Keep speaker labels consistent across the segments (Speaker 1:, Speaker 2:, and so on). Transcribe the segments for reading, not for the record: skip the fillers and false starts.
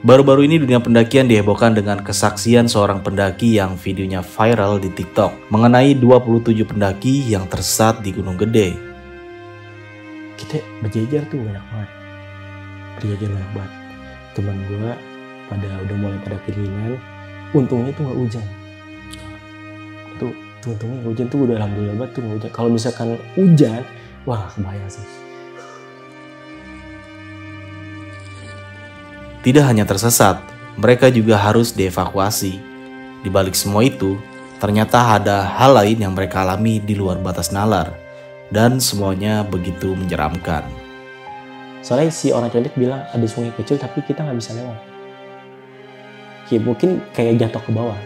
Speaker 1: Baru-baru ini dunia pendakian dihebohkan dengan kesaksian seorang pendaki yang videonya viral di TikTok mengenai 27 pendaki yang tersesat di Gunung Gede.
Speaker 2: Kita berjejer tuh banyak banget. Teman gue udah mulai pada kedinginan. Untungnya tuh nggak hujan. Untungnya hujan tuh udah alhamdulillah banget tuh nggak hujan. Kalau misalkan hujan, wah bahaya sih.
Speaker 1: Tidak hanya tersesat, mereka juga harus dievakuasi. Di balik semua itu, ternyata ada hal lain yang mereka alami di luar batas nalar. Dan semuanya begitu menyeramkan.
Speaker 2: Soalnya si orang condet bilang ada sungai kecil tapi kita nggak bisa lewat. Mungkin kayak jatuh ke bawah,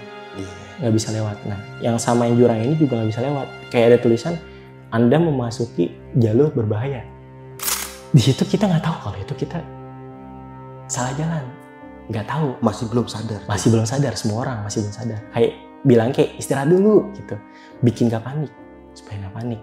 Speaker 2: nggak bisa lewat. Nah, yang sama yang jurang ini juga nggak bisa lewat. Kayak ada tulisan, Anda memasuki jalur berbahaya. Di situ kita nggak tahu kalau itu kita salah jalan, nggak tahu.
Speaker 3: Masih belum sadar.
Speaker 2: Semua orang masih belum sadar. Kayak bilang kayak istirahat dulu gitu, bikin gak panik, supaya nggak panik.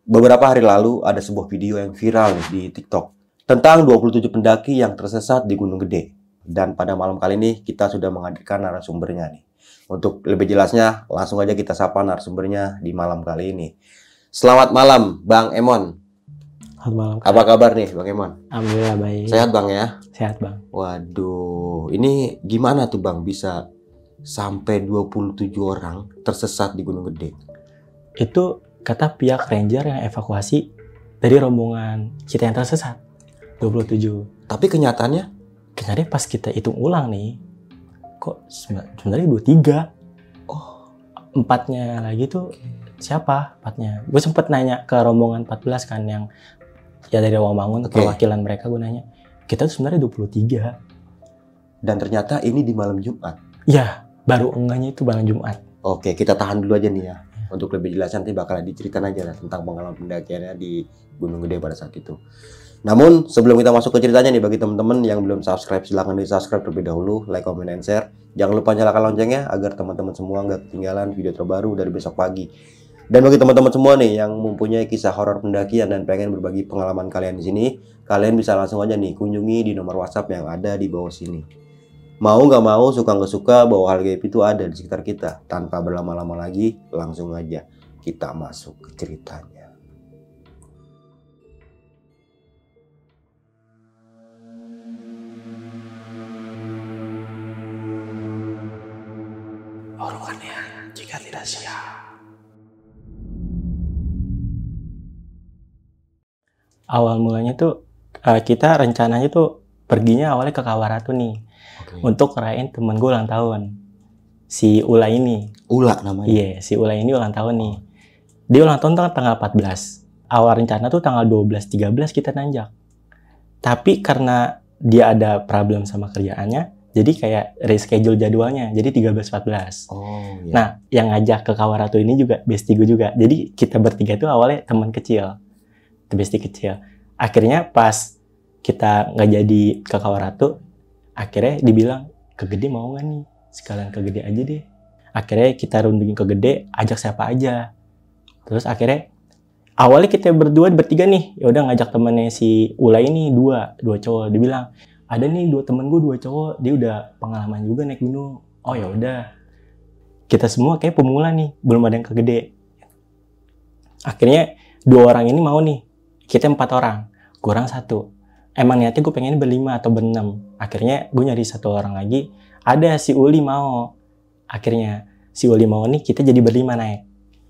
Speaker 3: Beberapa hari lalu ada sebuah video yang viral di TikTok tentang 27 pendaki yang tersesat di Gunung Gede. Dan pada malam kali ini kita sudah menghadirkan narasumbernya nih. Untuk lebih jelasnya, langsung aja kita sapa narasumbernya di malam kali ini. Selamat malam, Bang Emon.
Speaker 2: Selamat malam.
Speaker 3: Apa kabar nih, Bang Emon?
Speaker 2: Alhamdulillah baik.
Speaker 3: Sehat, Bang ya?
Speaker 2: Sehat, Bang.
Speaker 3: Waduh, ini gimana tuh, Bang, bisa sampai 27 orang tersesat di Gunung Gede?
Speaker 2: Itu kata pihak ranger yang evakuasi dari rombongan kita yang tersesat 27.
Speaker 3: Tapi kenyataannya
Speaker 2: pas kita hitung ulang nih, kok sebenarnya 23.
Speaker 3: Oh,
Speaker 2: 4-nya lagi tuh siapa 4-nya? Gue sempet nanya ke rombongan 14 kan yang ya dari Rawamangun, perwakilan mereka. Gue nanya, kita tuh sebenarnya 23.
Speaker 3: Dan ternyata ini di malam Jumat.
Speaker 2: Ya, baru enggaknya itu malam Jumat.
Speaker 3: Oke, kita tahan dulu aja nih ya. Untuk lebih jelas nanti bakal diceritain aja lah tentang pengalaman pendakiannya di Gunung Gede pada saat itu. Namun sebelum kita masuk ke ceritanya nih, bagi teman-teman yang belum subscribe, silahkan di subscribe terlebih dahulu, like, comment, and share. Jangan lupa nyalakan loncengnya agar teman-teman semua nggak ketinggalan video terbaru dari besok pagi. Dan bagi teman-teman semua nih yang mempunyai kisah horor pendakian dan pengen berbagi pengalaman kalian di sini, kalian bisa langsung aja nih kunjungi di nomor WhatsApp yang ada di bawah sini. Mau nggak mau, suka nggak suka, bahwa hal gaib itu ada di sekitar kita. Tanpa berlama-lama lagi, langsung aja kita masuk ke ceritanya.
Speaker 1: Orongannya jika tidak siap.
Speaker 2: Awal mulanya tuh kita rencananya tuh perginya awalnya ke Kawaratu nih. Untuk ngerayain temen gue ulang tahun, si Ula ini.
Speaker 3: Ula namanya?
Speaker 2: Iya, si Ula ini ulang tahun nih. Dia ulang tahun tanggal 14. Awal rencana tuh tanggal 12-13 kita nanjak. Tapi karena dia ada problem sama kerjaannya, jadi kayak reschedule jadwalnya, jadi 13-14.
Speaker 3: Oh, iya.
Speaker 2: Nah, yang ngajak ke Kawaratu ini juga bestie gue juga. Jadi kita bertiga tuh awalnya teman kecil, bestie kecil. Akhirnya pas kita nggak jadi ke Kawaratu, akhirnya dibilang, ke Gede mau nggak nih? Sekalian ke Gede aja deh. Akhirnya kita rundingin ke Gede, ajak siapa aja. Terus akhirnya, awalnya kita bertiga nih, ya udah ngajak temennya si Ula ini dua cowok. Dia bilang, ada nih 2 temen gue 2 cowok, dia udah pengalaman juga naik gunung. Oh ya udah, kita semua kayak pemula nih, belum ada yang ke Gede. Akhirnya 2 orang ini mau nih, kita 4 orang, kurang 1. Emang niatnya gue pengen ber-5 atau ber-6. Akhirnya gue nyari 1 orang lagi. Ada si Uli mau. Akhirnya si Uli mau nih, kita jadi ber-5 naik.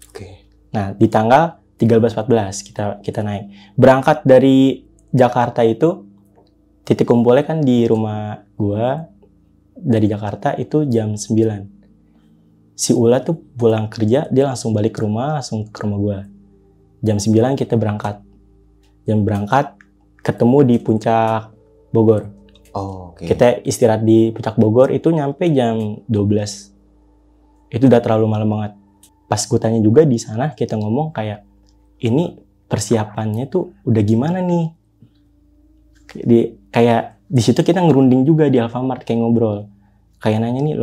Speaker 3: Oke.
Speaker 2: Nah, di tanggal 13-14 kita naik. Berangkat dari Jakarta itu, titik kumpulnya kan di rumah gue. Dari Jakarta itu jam 9. Si Ula tuh pulang kerja, dia langsung balik ke rumah, langsung ke rumah gue. Jam 9 kita berangkat. Jam berangkat, ketemu di puncak Bogor.
Speaker 3: Oh, oke.
Speaker 2: Kita istirahat di puncak Bogor itu nyampe jam 12. Itu udah terlalu malam banget. Pas gue tanya juga di sana, kita ngomong kayak, ini persiapannya tuh udah gimana nih. Kayak di situ kita ngerunding juga di Alfamart, kayak ngobrol. Kayak nanya nih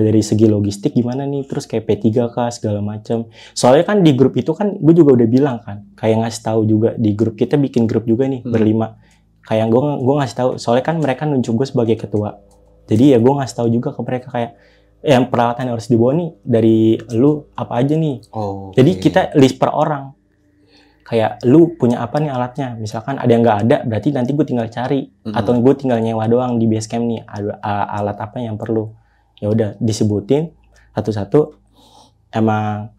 Speaker 2: dari segi logistik gimana nih, terus kayak P3K segala macam. Soalnya kan di grup itu kan gue juga udah bilang kan, kayak ngasih tahu juga di grup, kita bikin grup juga nih berlima. Kayak gue ngasih tahu, soalnya kan mereka nunjuk gue sebagai ketua. Jadi ya gue ngasih tahu juga ke mereka kayak yang peralatan yang harus dibawa nih dari lu apa aja nih. Jadi kita list per orang. Kayak lu punya apa nih alatnya, misalkan ada yang nggak ada, berarti nanti gue tinggal cari, atau gue tinggal nyewa doang di Basecamp nih, ada alat apa yang perlu. Ya udah disebutin satu-satu. Emang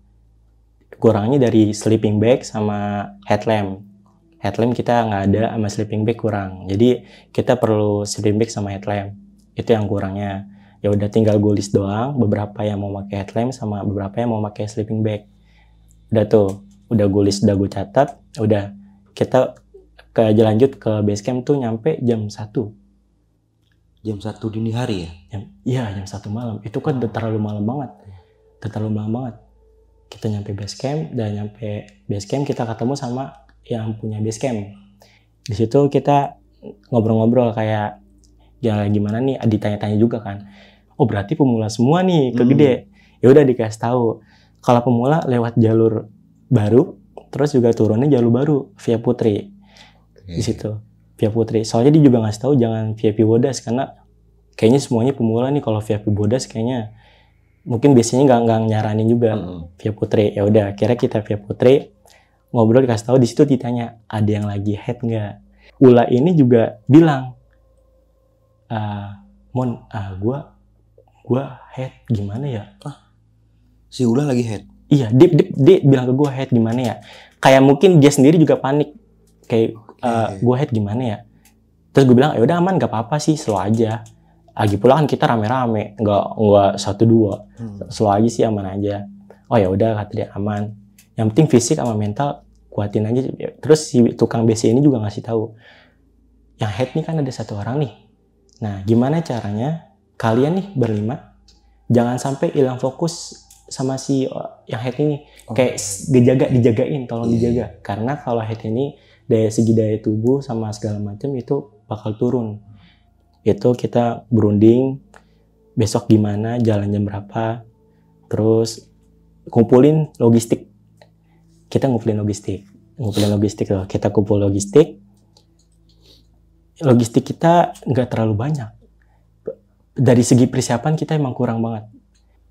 Speaker 2: kurangnya dari sleeping bag sama headlamp. Headlamp kita nggak ada, sama sleeping bag kurang. Jadi kita perlu sleeping bag sama headlamp. Itu yang kurangnya. Ya udah tinggal gue list doang, beberapa yang mau pakai headlamp sama beberapa yang mau pakai sleeping bag. Udah tuh. Udah gue list, udah gue catat, udah kita lanjut ke Basecamp tuh nyampe jam 1.
Speaker 3: Jam 1 dini hari ya?
Speaker 2: Iya, jam 1 malam. Itu kan udah terlalu malam banget. Kita nyampe Basecamp, dan nyampe Basecamp kita ketemu sama yang punya Basecamp. Di situ kita ngobrol-ngobrol kayak ya gimana nih, ditanya-tanya juga kan. Oh berarti pemula semua nih ke Gede. Ya udah dikasih tahu. Kalau pemula lewat jalur baru, terus juga turunnya jalur baru via Putri. Di situ via Putri. Soalnya dia juga ngasih tahu jangan VIP Bodas, karena kayaknya semuanya pemula nih. Kalau VIP Bodas kayaknya mungkin biasanya nggak nyaranin juga via Putri. Ya udah, akhirnya kita via Putri ngobrol, dikasih tahu. Di situ ditanya ada yang lagi head nggak. Ula ini juga bilang, Mon, gua head gimana ya?
Speaker 3: Si Ula lagi head.
Speaker 2: Iya, dia bilang ke gue head gimana ya. Kayak mungkin dia sendiri juga panik. Kayak gue head gimana ya. Terus gue bilang, ya udah aman, gak apa-apa sih, slow aja. Lagi pula kan kita rame-rame, nggak 1-2, slow aja sih, aman aja. Oh ya udah, kata dia aman. Yang penting fisik sama mental kuatin aja. Terus si tukang BC ini juga ngasih tahu, yang head nih kan ada 1 orang nih. Nah, gimana caranya kalian nih berlima jangan sampai hilang fokus sama si yang head ini. Kayak dijagain, tolong dijaga. Karena kalau head ini dari segi daya tubuh sama segala macam itu bakal turun. Itu kita berunding besok gimana, jalan jam berapa, terus kumpulin logistik. Kita ngumpulin logistik loh. Kita kumpul logistik. Logistik kita nggak terlalu banyak. Dari segi persiapan kita emang kurang banget,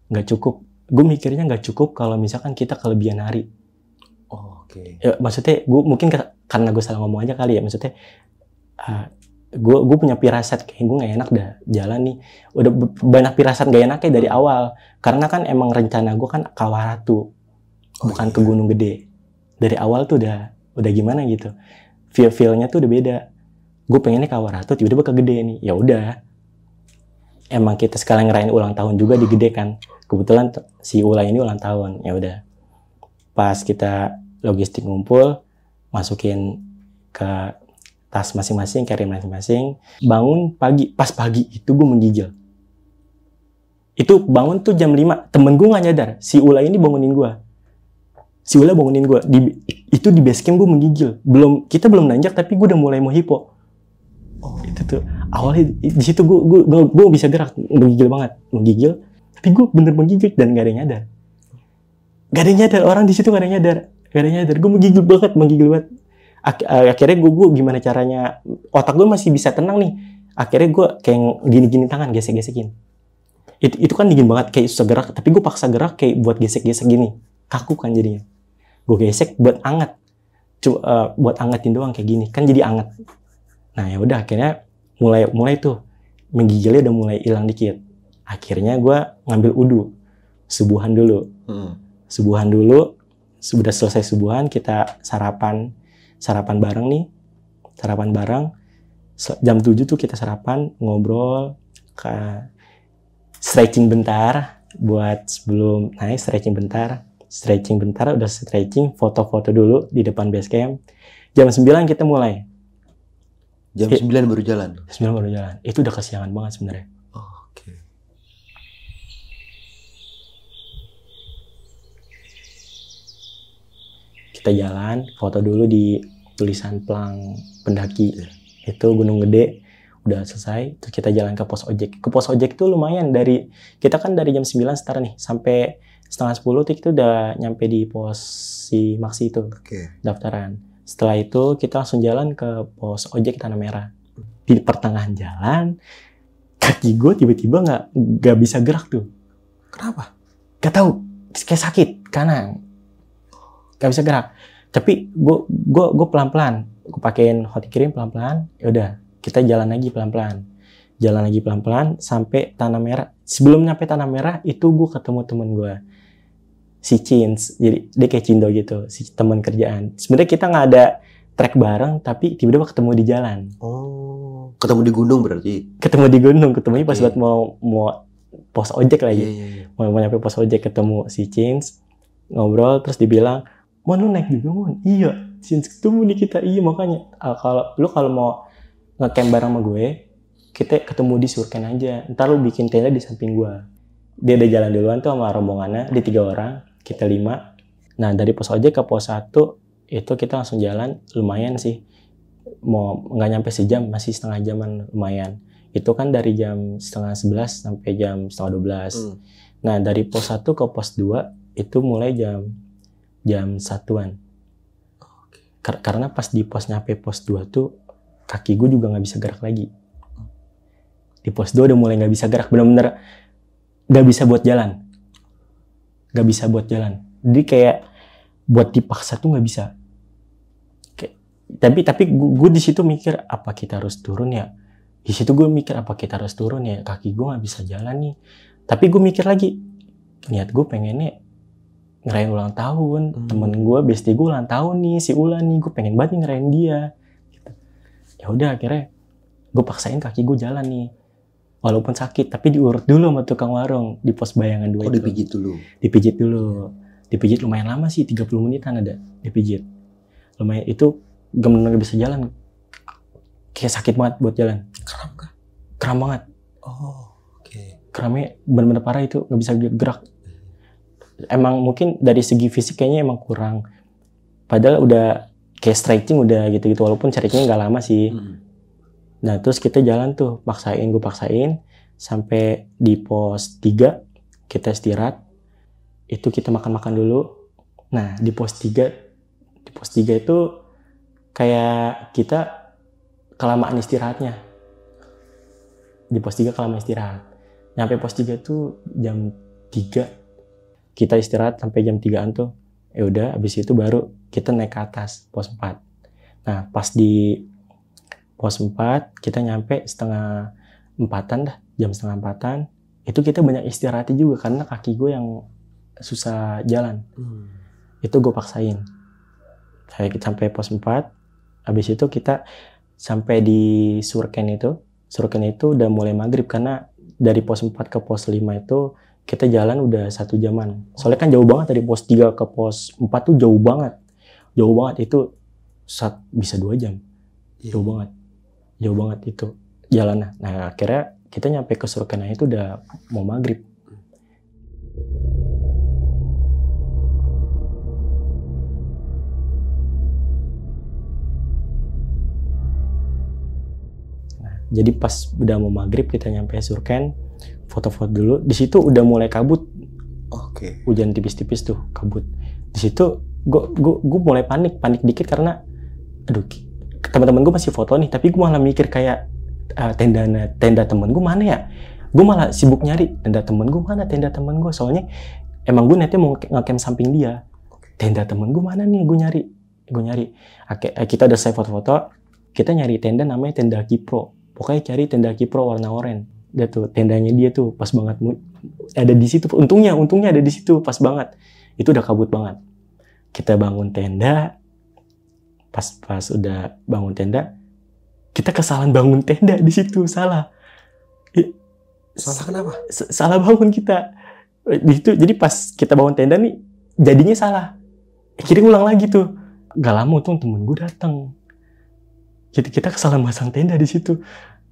Speaker 2: nggak cukup. Gue mikirnya nggak cukup kalau misalkan kita kelebihan hari. Ya, maksudnya gue mungkin karena gue salah ngomong aja kali ya. Maksudnya gue punya firasat kayak gue nggak enak dah jalan nih. Udah banyak firasat nggak enaknya dari awal. Karena kan emang rencana gue kan Kawaratu, bukan ke Gunung Gede. Dari awal tuh udah gimana gitu. Feel-nya tuh udah beda. Gue pengennya Kawaratu, tiba-tiba ke Gede nih. Ya udah. Emang kita sekalian ngerayain ulang tahun juga di Gede kan. Kebetulan si Ula ini ulang tahun. Ya udah. Pas kita logistik ngumpul, masukin ke tas masing-masing, carry masing-masing. Bangun pagi, pas pagi itu gue menggigil. Itu bangun tuh jam 5. Temen gue gak nyadar. Si Ula ini bangunin gue. Itu di base camp gue menggigil. Kita belum nanjak tapi gue udah mulai mau hipo. Itu tuh awalnya di situ gue bisa gerak, menggigil banget, tapi gue bener menggigil dan gak ada yang nyadar, orang di situ gak ada yang nyadar, gue menggigil banget. Akhirnya gue gimana caranya, otak gue masih bisa tenang nih, akhirnya gue kayak gini-gini tangan, gesek-gesekin. Itu kan dingin banget, kayak susah gerak, tapi gue paksa gerak kayak buat gesek-gesek gini, kaku kan jadinya. Gue gesek buat anget, buat angetin doang kayak gini, kan jadi anget. Nah ya udah, akhirnya mulai tuh menggigilnya udah mulai hilang dikit. Akhirnya gue ngambil udu, subuhan dulu. Sudah selesai subuhan, kita sarapan bareng nih. Jam 7 tuh kita sarapan, ngobrol, stretching bentar buat sebelum naik, stretching bentar, udah stretching, foto-foto dulu di depan base camp. Jam 9 kita mulai.
Speaker 3: Jam 9 baru jalan?
Speaker 2: 9 baru jalan. Itu udah kesiangan banget sebenarnya. Kita jalan, foto dulu di tulisan pelang pendaki. Itu Gunung Gede. Udah selesai, terus kita jalan ke pos ojek. Ke pos ojek itu lumayan, kita kan dari jam 9 start nih, sampai setengah 10 itu udah nyampe di pos si Maksi itu, daftaran. Setelah itu kita langsung jalan ke pos ojek Tanah Merah. Di pertengahan jalan, kaki gue tiba-tiba nggak bisa gerak tuh.
Speaker 3: Kenapa?
Speaker 2: Gak tahu, kayak sakit kanan, nggak bisa gerak. Tapi gue pelan-pelan, gue pakein hot cream pelan-pelan. Ya udah, kita jalan lagi pelan-pelan sampai Tanah Merah. Sebelum nyampe Tanah Merah itu gue ketemu temen gue, si Cins. Jadi dia kayak Cindo gitu, si teman kerjaan. Sebenarnya kita nggak ada trek bareng, tapi tiba-tiba ketemu di jalan.
Speaker 3: Oh, ketemu di gunung berarti?
Speaker 2: Ketemu di gunung, ketemunya pas buat mau pos ojek lagi. Mau nyampe pos ojek, ketemu si Cins, ngobrol, terus dibilang, "Mon, lu naik juga, Mon?" "Iya, Cins, ketemu nih kita." "Iya, makanya kalau mau nge-camp bareng sama gue, kita ketemu di Surken aja. Ntar lu bikin tenda di samping gue." Dia udah jalan duluan tuh sama rombongannya, di 3 orang, kita 5. Nah, dari pos ojek ke pos 1, itu kita langsung jalan, lumayan sih. Mau nggak nyampe sejam, masih setengah jaman, lumayan. Itu kan dari jam setengah 11 sampai jam setengah 12. Nah, dari pos 1 ke pos 2, itu mulai jam 1-an. Karena pas di pos nyampe pos 2 tuh, kaki gue juga nggak bisa gerak lagi. Di pos 2 udah mulai nggak bisa gerak, bener-bener nggak bisa buat jalan. Jadi kayak buat dipaksa tuh nggak bisa. Tapi gue di situ mikir, apa kita harus turun ya? Di situ gue mikir, apa kita harus turun ya? Kaki gue nggak bisa jalan nih. Tapi gue mikir lagi, niat gue pengennya ngerayain ulang tahun. Temen gue, bestie gue ulang tahun nih, si Ulan nih, gue pengen banget ngerayain dia. Gitu. Ya udah, akhirnya gue paksain kaki gue jalan nih. Walaupun sakit, tapi diurut dulu sama tukang warung di pos Bayangan 2 itu.
Speaker 3: Dipijit dulu?
Speaker 2: Dipijit dulu. Dipijit lumayan lama sih, 30 menitan ada dipijit. Lumayan, itu gak bisa jalan. Kayak sakit banget buat jalan.
Speaker 3: Kram kah?
Speaker 2: Kram banget.
Speaker 3: Oh, oke.
Speaker 2: Kramnya bener-bener parah itu, gak bisa gerak. Emang mungkin dari segi fisik kayaknya emang kurang. Padahal udah kayak stretching udah gitu-gitu, walaupun stretchingnya gak lama sih. Nah, terus kita jalan tuh, gue paksain, sampai di pos 3, kita istirahat, itu kita makan-makan dulu. Nah, di pos 3 itu kayak kita kelamaan istirahatnya. Di pos 3 kelamaan istirahat. Nyampe pos 3 tuh jam 3, kita istirahat sampai jam 3-an tuh. Ya udah, habis itu baru kita naik ke atas, pos 4. Nah, pas di pos 4, kita nyampe setengah 4-an dah, jam setengah 4-an. Itu kita banyak istirahatnya juga, karena kaki gue yang susah jalan. Itu gue paksain. Sampai pos 4, habis itu kita sampai di Surken itu. Surken itu udah mulai maghrib, karena dari pos 4 ke pos 5 itu, kita jalan udah 1 jaman. Soalnya kan jauh banget, dari pos 3 ke pos 4 tuh jauh banget. Jauh banget, itu bisa 2 jam. Jauh banget itu jalannya. Nah, akhirnya kita nyampe ke Surken itu udah mau maghrib. Nah, jadi pas udah mau maghrib kita nyampe Surken, foto-foto dulu. Di situ udah mulai kabut.
Speaker 3: Oke.
Speaker 2: Hujan tipis-tipis tuh, kabut. Di situ gue mulai panik dikit karena aduh, teman-teman gue masih foto nih, tapi gue malah mikir kayak tenda temen gue mana ya? Gue malah sibuk nyari tenda temen gue mana, soalnya emang gue niatnya mau nge-camp samping dia. Tenda temen gue mana nih? Gue nyari. Kita udah save foto-foto, kita nyari tenda namanya tenda Kipro. Pokoknya cari tenda Kipro warna oranye. Dia tuh tendanya dia tuh pas banget, ada di situ. Untungnya ada di situ pas banget. Itu udah kabut banget. Kita bangun tenda. Pas udah bangun tenda, kita kesalahan bangun tenda di situ, salah.
Speaker 3: Salah kenapa?
Speaker 2: Salah bangun kita. Di situ, jadi pas kita bangun tenda nih, jadinya salah. Akhirnya ulang lagi tuh. Gak lama tuh temen gue datang. Kita kesalahan masang tenda di situ.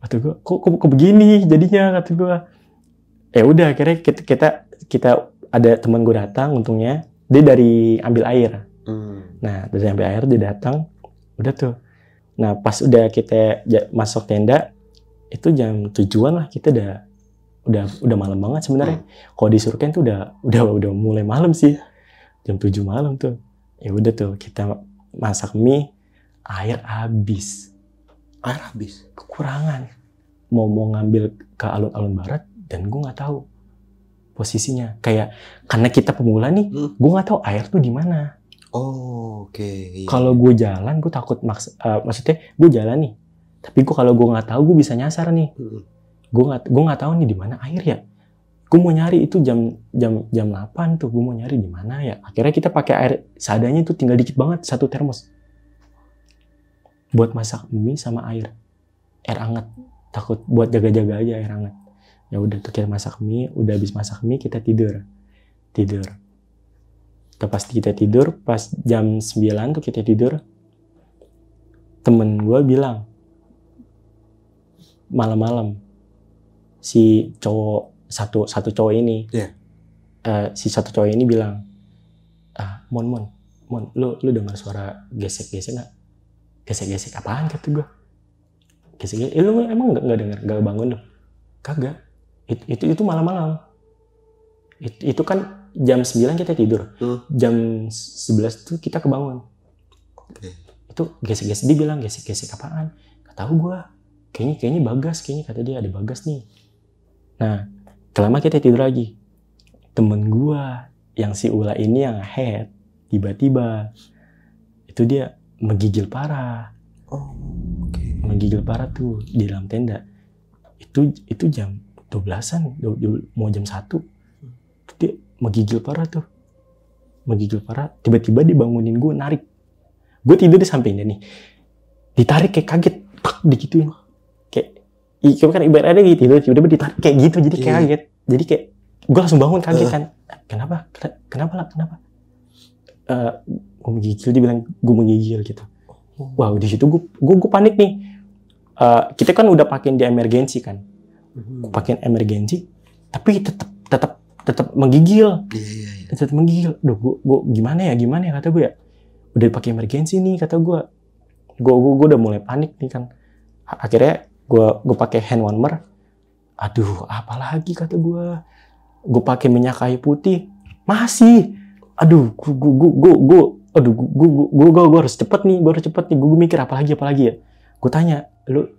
Speaker 2: Kata gue, kok begini jadinya, kata gue. Ya udah, akhirnya kita ada temen gue datang, untungnya dia dari ambil air. Nah dari sampai akhir dia datang, udah tuh. Nah pas udah kita masuk tenda itu jam 7-an lah, kita udah malam banget sebenarnya. Kalau di Surken tuh udah mulai malam sih, jam 7 malam tuh. Ya udah tuh kita masak mie, air habis. Kekurangan. Mau ngambil ke alun-alun barat dan gue nggak tahu posisinya. Kayak karena kita pemula nih, gue nggak tahu air tuh di mana.
Speaker 3: Oke. Iya.
Speaker 2: Kalau gue jalan, gue takut maksudnya gue jalan nih. Tapi kalau gue nggak tahu, gue bisa nyasar nih. Gue nggak tahu nih di mana air ya. Gue mau nyari itu jam 8 tuh, gue mau nyari di mana ya. Akhirnya kita pakai air seadanya tuh, tinggal dikit banget, 1 termos buat masak mie sama air hangat. Takut buat jaga-jaga aja air hangat. Ya udah tuh kita masak mie, udah habis masak mie kita tidur. Pas kita tidur, pas jam 9 tuh kita tidur. Temen gue bilang malam-malam si cowok satu cowok ini, si satu cowok ini bilang, Mon, lu dengar suara gesek-gesek nggak? Gesek-gesek apaan kata gue? Gesek-gesek, lu emang nggak dengar, nggak bangun lu? Kagak. Itu malam-malam. Itu kan jam 9 kita tidur, jam 11 tuh kita kebangun. Itu gesek-gesek, dia bilang gesek-gesek apaan? Gak tahu gue. Kayaknya Bagas, kata dia ada Bagas nih. Nah, kelama kita tidur lagi. Temen gue yang si Ula ini yang head, tiba-tiba itu dia menggigil parah. Menggigil parah tuh di dalam tenda. Itu jam 12-an, mau jam 1. Dia menggigil parah tuh. Tiba-tiba dibangunin gue, narik. Gue tidur di sampingnya nih. Ditarik kayak kaget, digituin. Kayak kan ibaratnya gitu, tiba-tiba ditarik kayak gitu, jadi kayak kaget. Jadi kayak gue langsung bangun kaget kan. Kenapa? Gue menggigil, dia bilang gue menggigil gitu. Wah, di situ gue panik nih. Kita kan udah pakein di emergency kan. Pakein emergency, tapi tetap menggigil. Tetap menggigil. Duh, gue gimana ya kata gue ya. Udah pakai emergency nih kata gue. Gue udah mulai panik nih kan. Akhirnya gue pakai hand warmer. Aduh, apalagi kata gue. Gue pakai minyak kayu putih. Masih. Aduh, gue harus cepet nih. Gue mikir apalagi ya. Gue tanya, lu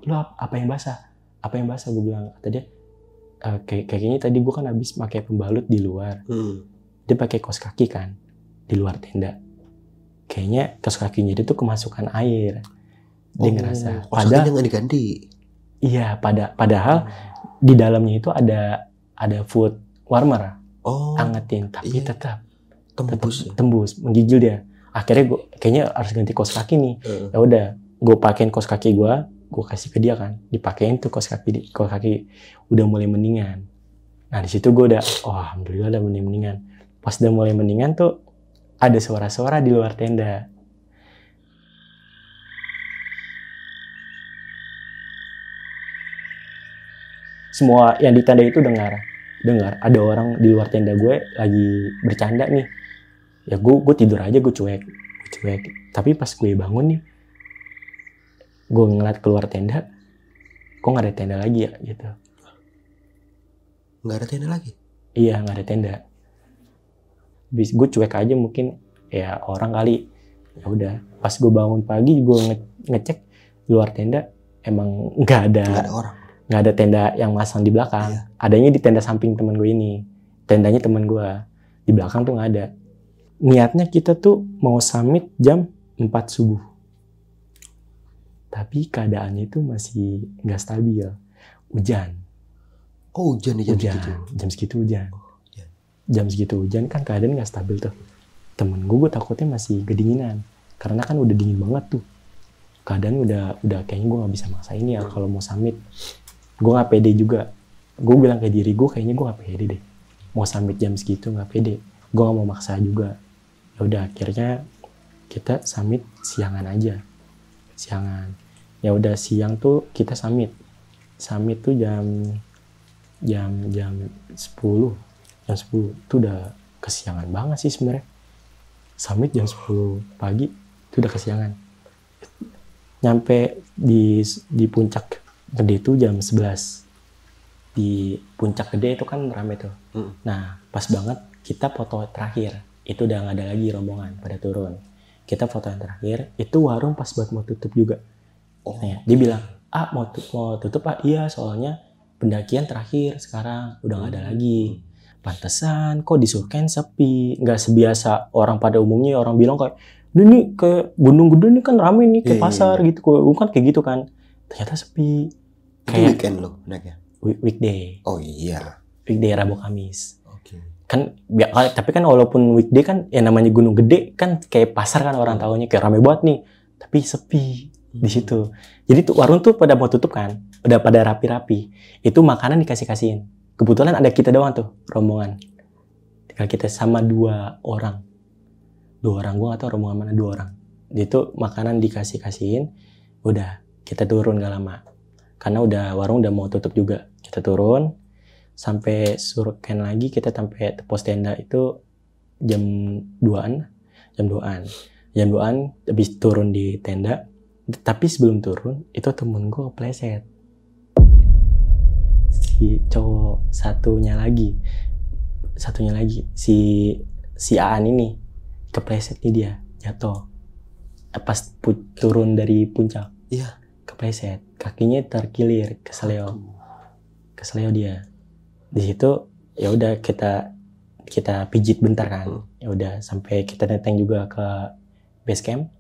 Speaker 2: apa yang basah? Gue bilang, kata dia, kayaknya tadi gue kan habis pakai pembalut di luar. Dia pakai kaos kaki kan di luar tenda. Kayaknya kaos kakinya dia tuh kemasukan air. Dia ngerasa.
Speaker 3: Padahal nggak diganti.
Speaker 2: Iya, padahal di dalamnya itu ada food warmer, angetin, tapi tetap tembus, menggigil dia. Akhirnya gue kayaknya harus ganti kaos kaki nih. Ya udah, gue pakein kaos kaki gue kasih ke dia kan, dipakein tuh kaos kaki udah mulai mendingan. Nah di situ gue udah, alhamdulillah udah mendingan. Pas udah mulai mendingan tuh ada suara-suara di luar tenda. Semua yang di tenda itu dengar ada orang di luar tenda gue lagi bercanda nih. Ya gue tidur aja, gue cuek. Tapi pas gue bangun nih, gue ngeliat keluar tenda, kok nggak ada tenda lagi ya gitu.
Speaker 3: Nggak ada tenda lagi?
Speaker 2: Iya, nggak ada tenda. Gue cuek aja, mungkin ya orang kali. Ya udah, pas gue bangun pagi gue ngecek di luar tenda, emang nggak ada orang. Nggak ada tenda yang masang di belakang. Iya. Adanya di tenda samping teman gue ini. Tendanya teman gue. Di belakang tuh nggak ada. Niatnya kita tuh mau summit jam 4 subuh. Tapi keadaannya itu masih nggak stabil. Hujan.
Speaker 3: Hujan nih
Speaker 2: jam segitu hujan. Jam segitu hujan kan keadaan nggak stabil tuh. Temen gue takutnya masih kedinginan. Karena kan udah dingin banget tuh. Keadaan udah kayaknya gue nggak bisa maksain ya kalau mau summit. Gue nggak pede juga. Gue bilang ke diri gue, kayaknya gue nggak pede deh. Mau summit jam segitu nggak pede. Gue nggak mau maksa juga. Ya udah, akhirnya kita summit siangan aja. Ya udah siang tuh kita summit tuh jam 10. Jam 10 itu udah kesiangan banget sih sebenarnya. Summit jam 10 pagi itu udah kesiangan. Nyampe di puncak gede itu jam 11. Di puncak gede itu kan rame tuh. Nah, pas banget kita foto terakhir. Itu udah nggak ada lagi rombongan pada turun. Kita foto yang terakhir, itu warung pas buat mau tutup juga. Nah, dia bilang, mau tutup Pak? Iya, soalnya pendakian terakhir sekarang udah nggak ada lagi. Pantesan kok di Surken sepi. Nggak sebiasa orang pada umumnya, orang bilang kayak, ini kayak gunung gede nih kan rame nih, kayak pasar gitu. Kan kayak gitu kan. Ternyata sepi.
Speaker 3: Kayak weekend loh naiknya.
Speaker 2: Weekday.
Speaker 3: Oh iya.
Speaker 2: Weekday Rabu Kamis.
Speaker 3: Oke.
Speaker 2: Kan tapi kan walaupun weekday kan yang namanya gunung gede kan kayak pasar kan orang taunya kayak rame banget nih. Tapi sepi di situ. Jadi tuh warung tuh pada mau tutup kan. Udah pada rapi-rapi. Itu makanan dikasih-kasihin. Kebetulan ada kita doang tuh rombongan. Tinggal kita sama 2 orang. 2 orang, gue gak tau rombongan mana 2 orang. Itu makanan dikasih-kasihin. Udah kita turun gak lama. Karena warung udah mau tutup juga. Kita turun sampai Surken lagi, kita sampai pos tenda itu jam 2-an. Jam 2-an habis turun di tenda. Tapi sebelum turun itu temen gue kepleset. Si cowok satunya lagi si Aan ini kepleset nih, dia jatuh pas turun dari puncak.
Speaker 3: Iya.
Speaker 2: Kepleset, kakinya terkilir, kesleo dia. Di situ ya udah kita pijit bentar kan. Ya udah sampai kita datang juga ke base camp.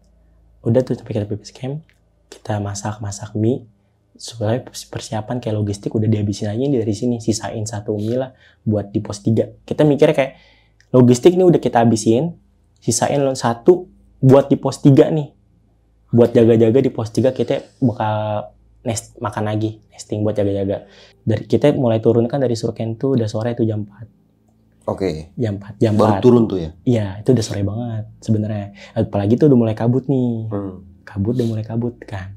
Speaker 2: Udah tuh sampai kita base camp, kita masak mie supaya persiapan kayak logistik udah dihabisin aja dari sini, sisain 1 mie lah buat di pos 3. Kita mikirnya kayak logistik ini udah kita habisin, sisain 1 buat di pos 3 nih. Buat jaga-jaga di pos 3 kita bakal makan lagi, nesting buat jaga-jaga. Dari kita mulai turun kan dari Surken tuh udah sore tuh jam 4.
Speaker 3: Oke.
Speaker 2: Jam 4.
Speaker 3: Baru turun tuh ya?
Speaker 2: Iya, itu udah sore banget sebenarnya. Apalagi tuh udah mulai kabut nih. Udah mulai kabut kan.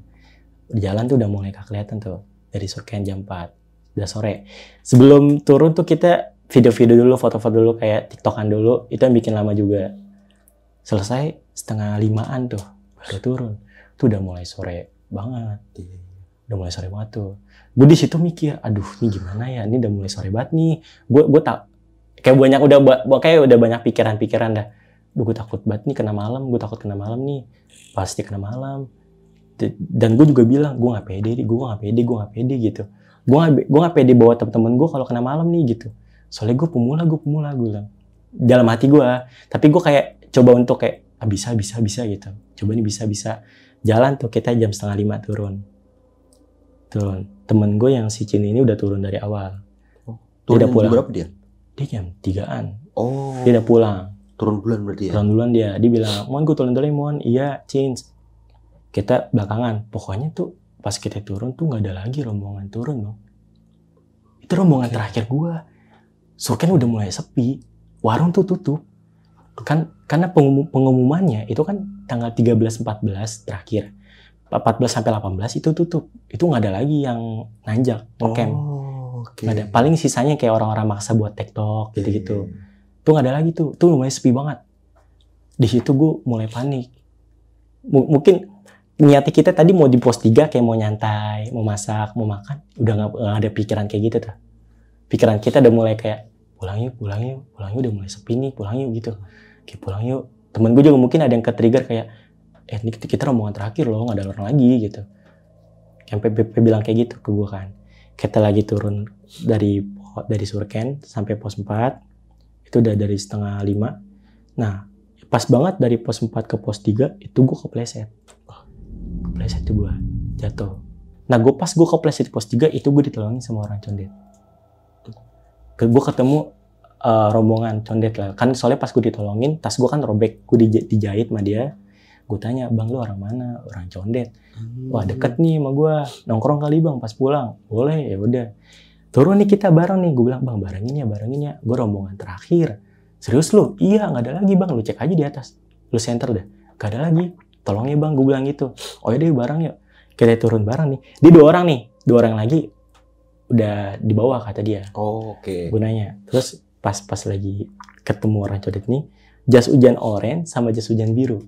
Speaker 2: Jalan tuh udah mulai kelihatan tuh dari Surken jam 4. Udah sore. Sebelum turun tuh kita video-video dulu, foto-foto dulu kayak TikTokan dulu. Itu yang bikin lama juga. Selesai 4:30 tuh baru turun. Tuh udah mulai sore banget. Udah mulai sore banget tuh. Gue di situ mikir, aduh ini gimana ya? Ini udah mulai sore banget nih. Gue tak kayak udah banyak pikiran dah. Gue takut banget nih kena malam. Gue takut kena malam nih. Pasti kena malam. Dan gue juga bilang, gue nggak pede gitu. Gue nggak pede bawa temen-temen gue kalau kena malam nih gitu. Soalnya gue pemula gue bilang. Dalam hati gue. Tapi gue kayak coba untuk kayak bisa gitu. Coba nih bisa. Jalan tuh kita jam 4:30 turun. Temen gue yang si Cin ini udah turun dari awal.
Speaker 3: Turun jam berapa dia?
Speaker 2: Dia jam 3-an.
Speaker 3: Oh.
Speaker 2: Dia udah pulang.
Speaker 3: Turun duluan berarti ya?
Speaker 2: Turun duluan dia. Dia bilang, "Mon, gue turun dulu ya, Mon." "Iya, Cin." Kita belakangan. Pokoknya tuh pas kita turun tuh nggak ada lagi rombongan turun loh. Itu rombongan terakhir gue. Surken udah mulai sepi. Warung tuh tutup. Kan karena pengumumannya itu kan tanggal 13-14 terakhir. 14 sampai 18 itu tutup. Itu nggak ada lagi yang nanjak ngecamp. Nggak ada. Paling sisanya kayak orang-orang maksa buat TikTok gitu-gitu. Tuh nggak ada lagi tuh. Tuh mulai sepi banget. Di situ gue mulai panik. Mungkin niatnya kita tadi mau di pos 3 kayak mau nyantai, mau masak, mau makan. Udah nggak ada pikiran kayak gitu tuh. Pikiran kita udah mulai kayak pulang yuk, udah mulai sepi nih, pulang yuk gitu. Kayak pulang yuk. Temen gue juga mungkin ada yang ke-trigger kayak, ini kita rombongan terakhir loh, nggak ada orang lagi gitu. Sampai BP bilang kayak gitu ke gue kan. Kita lagi turun dari Surken sampai pos 4, itu udah dari 4:30. Nah, pas banget dari pos 4 ke pos 3, itu gue kepleset. Kepleset tuh gue, jatuh. Nah, gue kepleset di pos 3, itu gue ditolongin sama orang condet. Gue ketemu rombongan condet lah. Kan soalnya pas gue ditolongin, tas gue kan robek, gue dijahit sama dia. Gue tanya, "Bang, lu orang mana?" "Orang condet." "Wah, deket nih sama gue. Nongkrong kali Bang pas pulang." "Boleh." Ya udah. "Turun nih kita bareng nih." Gue bilang, "Bang, barengin ya. Gue rombongan terakhir." "Serius lu?" "Iya, nggak ada lagi Bang. Lu cek aja di atas. Lu center deh. Nggak ada lagi. Tolong ya Bang." Gue bilang gitu. "Oh ya deh, bareng yuk." Kita turun bareng nih. Dia 2 orang nih. 2 orang lagi udah di bawah kata dia.
Speaker 3: Oke.
Speaker 2: Gue nanya. Terus pas lagi ketemu orang condet nih, jas hujan oranye sama jas hujan biru.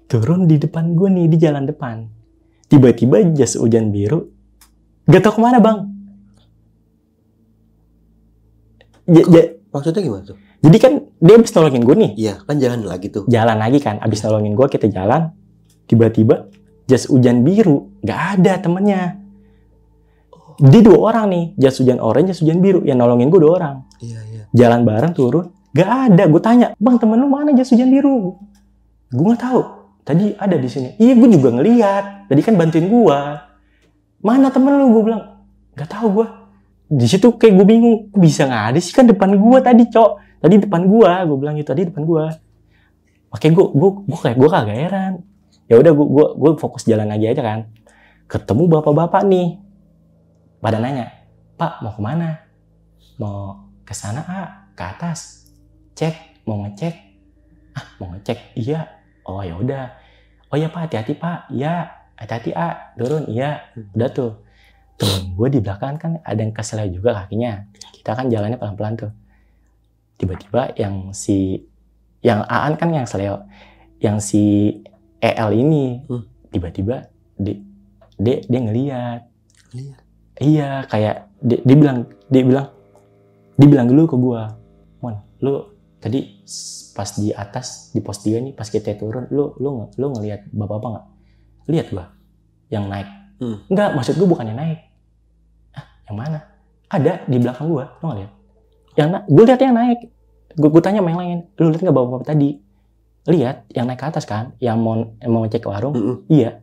Speaker 2: Turun di depan gue nih, di jalan depan. Tiba-tiba jas hujan biru, gak tau kemana bang.
Speaker 3: Maksudnya gimana tuh?
Speaker 2: Jadi kan dia habis nolongin gue nih.
Speaker 3: Iya, kan jalan lagi tuh.
Speaker 2: Jalan lagi kan, abis nolongin gue kita jalan. Tiba-tiba jas hujan biru, gak ada temennya. Dia 2 orang nih, jas hujan oranye, jas hujan biru. Yang nolongin gue 2 orang.
Speaker 3: Iya.
Speaker 2: Jalan bareng turun, gak ada. Gue tanya, bang temen lu mana jas hujan biru? Gue gak tahu. Tadi ada di sini. Iya, gue juga ngeliat. Tadi kan bantuin gue. Mana temen lu? Gue bilang, gak tahu gue. Di situ kayak gue bingung, kok bisa nggak ada sih, kan depan gue tadi tadi depan gue bilang gitu, tadi depan gue. Oke, gue kagak heran. Ya udah gue fokus jalan lagi aja kan. Ketemu bapak-bapak nih, pada nanya, Pak mau kemana? Mau ke sana ke atas, cek, mau ngecek. Mau ngecek, iya. Oh ya udah. Oh ya Pak, hati-hati Pak. Iya, hati-hati turun. Iya, udah tuh. Temen gue di belakang kan ada yang keselio juga kakinya. Kita kan jalannya pelan-pelan tuh. Tiba-tiba yang Aan kan yang seleo. Yang si EL ini tiba-tiba dia ngeliat. Iya, kayak dia bilang dulu ke gue, Mon, lu tadi pas di atas di pos 3 nih, pas kita turun, lu ngeliat bapak-bapak nggak? Lihat gue yang naik. Enggak, maksud gue bukannya naik. Yang mana? Ada di belakang gue, lo nggak lihat? Gue lihat yang naik. Gue tanya sama yang lain, lu lihat nggak bapak-bapak tadi? Lihat, yang naik ke atas kan, yang mau cek ke warung. Iya.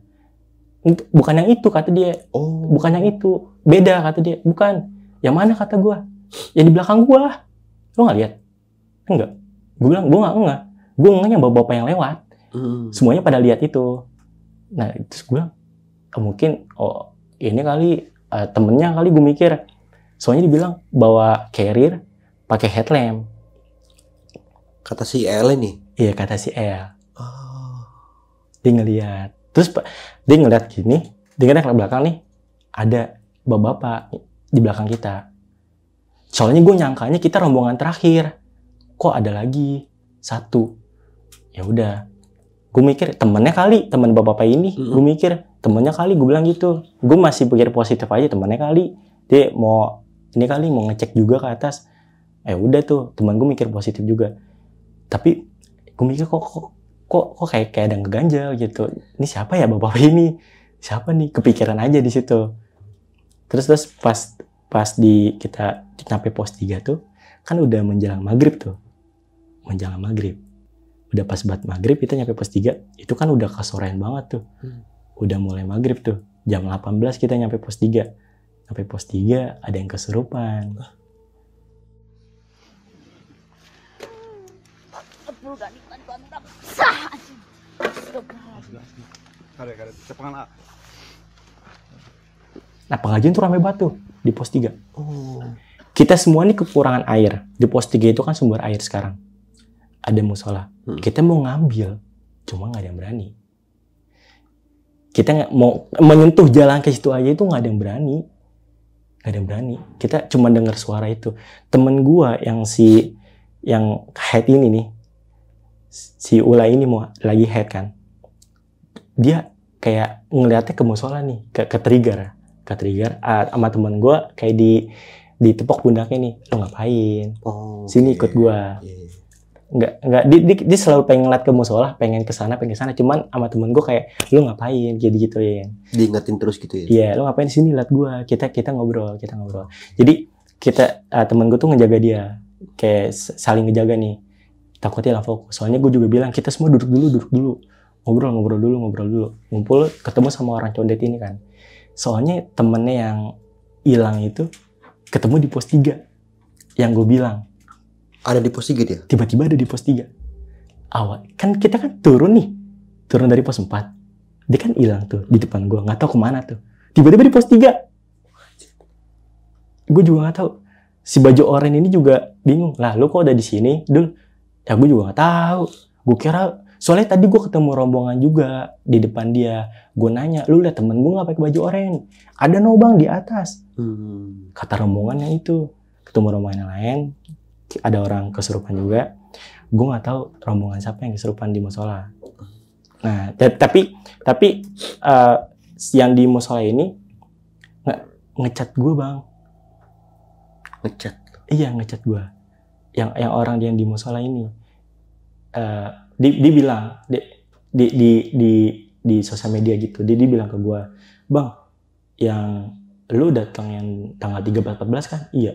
Speaker 2: Bukan yang itu kata dia. Bukan yang itu, beda kata dia. Bukan. Yang mana kata gue? Yang di belakang gue. Lo nggak lihat? Enggak. Gue bilang gue nggak. Gue ngehnya bapak-bapak yang lewat. Semuanya pada lihat itu. Nah terus gue bilang, mungkin ini kali temennya kali, gue mikir. Soalnya dibilang bawa carrier pakai headlamp.
Speaker 3: Kata si El ini?
Speaker 2: Iya, kata si El. Dia ngeliat. Terus dia ngeliat gini, dia ngeliat ke belakang nih, ada bapak-bapak di belakang kita. Soalnya gue nyangkanya kita rombongan terakhir. Kok ada lagi satu? Ya udah. Gue mikir temennya kali, temen bapak-bapak ini. Gue mikir temennya kali, gue bilang gitu. Gue masih pikir positif aja, temennya kali. Dia mau ngecek juga ke atas. Udah tuh, temen gue mikir positif juga. Tapi gue mikir kok kayak ada yang ngeganjel gitu. Ini siapa ya bapak ini? Siapa nih? Kepikiran aja di situ. Terus pas kita sampai pos 3 tuh, kan udah menjelang maghrib tuh. Menjelang maghrib. Udah pas banget maghrib kita nyampe pos 3, itu kan udah kesorean banget tuh. Udah mulai maghrib tuh. Jam 18 kita nyampe pos 3. Sampai pos 3 ada yang kesurupan. Nah pengajian tuh rame banget tuh di pos 3. Kita semua nih kekurangan air. Di pos 3 itu kan sumber air sekarang. Ada musola. Kita mau ngambil, cuma nggak ada yang berani. Kita mau menyentuh jalan ke situ aja itu nggak ada yang berani. Nggak ada yang berani. Kita cuma dengar suara itu. Temen gua yang head ini nih, si Ula ini mau lagi head kan. Dia kayak ngeliatnya ke musola nih, ke trigger sama temen gue kayak ditepok pundaknya nih, lo ngapain? Sini ikut gue. Enggak, dia selalu pengen ngeliat ke musola, pengen kesana, cuman sama temen gue kayak lo ngapain, gitu ya.
Speaker 3: Diingetin terus gitu ya?
Speaker 2: Iya, lo ngapain sini liat gue, kita ngobrol. Jadi kita temen gue tuh ngejaga dia, kayak saling ngejaga nih. Takutnya lah fokus. Soalnya gue juga bilang kita semua duduk dulu. Ngobrol dulu. Ngumpul ketemu sama orang condet ini kan. Soalnya temennya yang hilang itu ketemu di pos 3. Yang gue bilang.
Speaker 3: Ada di pos 3 dia?
Speaker 2: Tiba-tiba ada di pos 3. Awal. Kan kita kan turun dari pos 4. Dia kan hilang tuh di depan gue. Gak tahu kemana tuh. Tiba-tiba di pos 3. Gue juga gak tahu. Si baju oranye ini juga bingung. Lah lu kok udah di sini? Dul. Ya gue juga gak tahu. Gue kira, soalnya tadi gue ketemu rombongan juga di depan dia. Gue nanya, lu liat temen gue gak pakai baju oranye? Ada no bang di atas. Kata rombongannya itu. Ketemu rombongan yang lain, ada orang kesurupan juga. Gue nggak tahu rombongan siapa yang kesurupan di musola. Nah, tapi yang di musola ini ngecat gue bang.
Speaker 3: Ngecat?
Speaker 2: Iya, ngecat gue. Yang orang yang di musola ini, dia bilang di sosial media gitu, dia bilang ke gue, bang, yang lu datang yang tanggal 13-14 kan? Iya.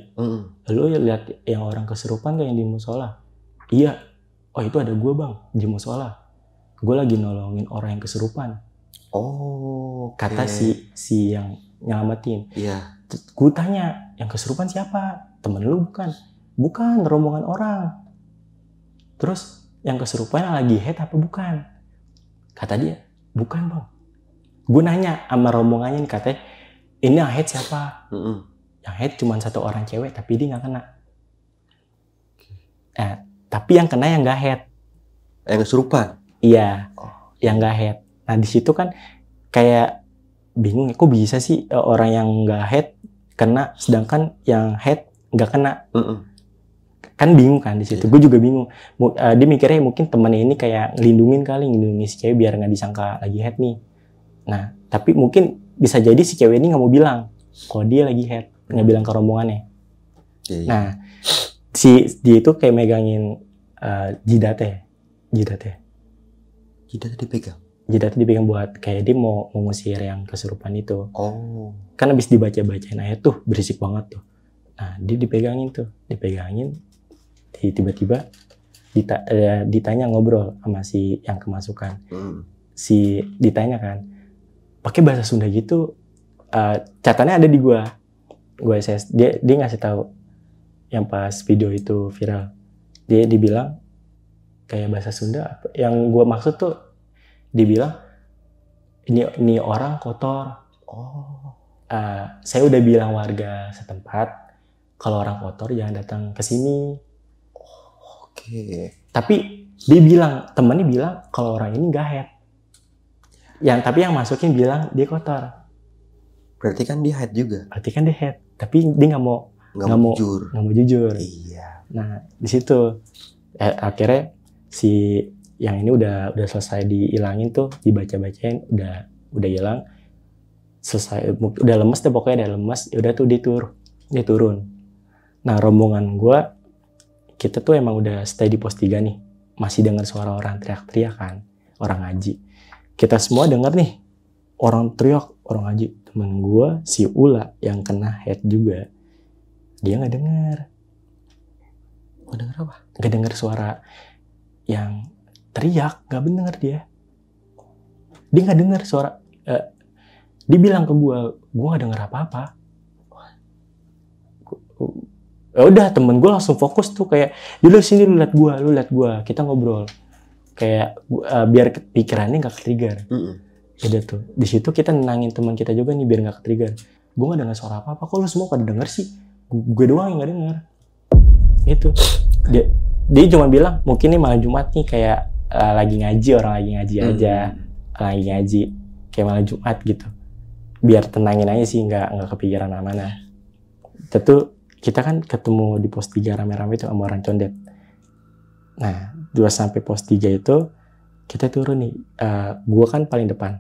Speaker 2: Lu lihat yang orang kesurupan gak yang di musola? Iya. Oh itu ada gue bang di musola. Gue lagi nolongin orang yang kesurupan.
Speaker 3: Oh.
Speaker 2: Kata si yang nyelamatin.
Speaker 3: Iya.
Speaker 2: Gue tanya, yang kesurupan siapa? Temen lu bukan? Bukan, rombongan orang. Terus yang kesurupan lagi head apa bukan? Kata dia, bukan bang. Gue nanya sama rombongannya nih, katanya, ini yang head siapa? Yang head cuma satu orang cewek, tapi dia nggak kena. Tapi yang kena yang nggak head.
Speaker 3: Yang kesurupan?
Speaker 2: Iya, yang nggak head. Nah di situ kan kayak bingung, kok bisa sih orang yang nggak head kena, sedangkan yang head nggak kena. Kan bingung kan di situ. Gue juga bingung. Dia mikirnya mungkin temannya ini kayak ngelindungin si cewek biar nggak disangka lagi head nih. Nah, tapi mungkin bisa jadi si cewek ini nggak mau bilang kalau dia lagi head, nggak bilang ke rombongannya. Nah, dia itu kayak megangin jidatnya. Jidatnya
Speaker 3: dipegang?
Speaker 2: Jidatnya dipegang buat kayak dia mau ngusir yang kesurupan itu.
Speaker 3: Oh.
Speaker 2: Kan abis dibacain ayat tuh berisik banget tuh. Nah, dia dipegangin. Tiba-tiba ditanya ngobrol sama si yang kemasukan. Si ditanya kan, pakai bahasa Sunda gitu. Catatannya ada di gua SS. Dia ngasih tahu yang pas video itu viral. Dia dibilang kayak bahasa Sunda. Yang gua maksud tuh dibilang ini orang kotor. Saya udah bilang warga setempat kalau orang kotor jangan datang ke sini. Tapi dia bilang, temennya bilang kalau orang ini nggak head. Tapi yang masukin bilang dia kotor.
Speaker 3: Berarti kan dia head juga.
Speaker 2: Berarti kan dia head, tapi dia nggak mau jujur.
Speaker 3: Iya.
Speaker 2: Nah di situ akhirnya si yang ini udah selesai dihilangin tuh, dibacain udah hilang. Selesai, udah lemes deh pokoknya, udah lemes. Udah tuh dia turun. Nah rombongan gue, kita tuh emang udah stay di pos 3 nih. Masih dengar suara orang teriak-teriak kan. Orang ngaji. Kita semua dengar nih. Orang teriak, orang ngaji. Temen gue, si Ula yang kena head juga. Dia gak dengar.
Speaker 3: Gak dengar apa?
Speaker 2: Gak dengar suara yang teriak. Gak bener dia. Dia gak dengar suara. Dia bilang ke gue gak dengar apa-apa. Ya udah, temen gue langsung fokus tuh kayak, dulu sini lu liat gue, kita ngobrol, kayak biar pikirannya nggak ke-trigger. Udah tuh, di situ kita nenangin teman kita juga nih biar nggak ke-trigger. Gue nggak dengar suara apa-apa, kok lu semua pada denger sih? Gue doang yang nggak dengar. Itu dia cuma bilang mungkin nih malam Jumat nih kayak lagi ngaji, orang lagi ngaji aja, lagi ngaji kayak malam Jumat gitu. Biar tenangin aja sih, nggak kepikiran mana. Tentu kita kan ketemu di pos 3 rame-rame itu sama orang condet. Nah, 2 sampai pos 3 itu kita turun nih. Gua kan paling depan.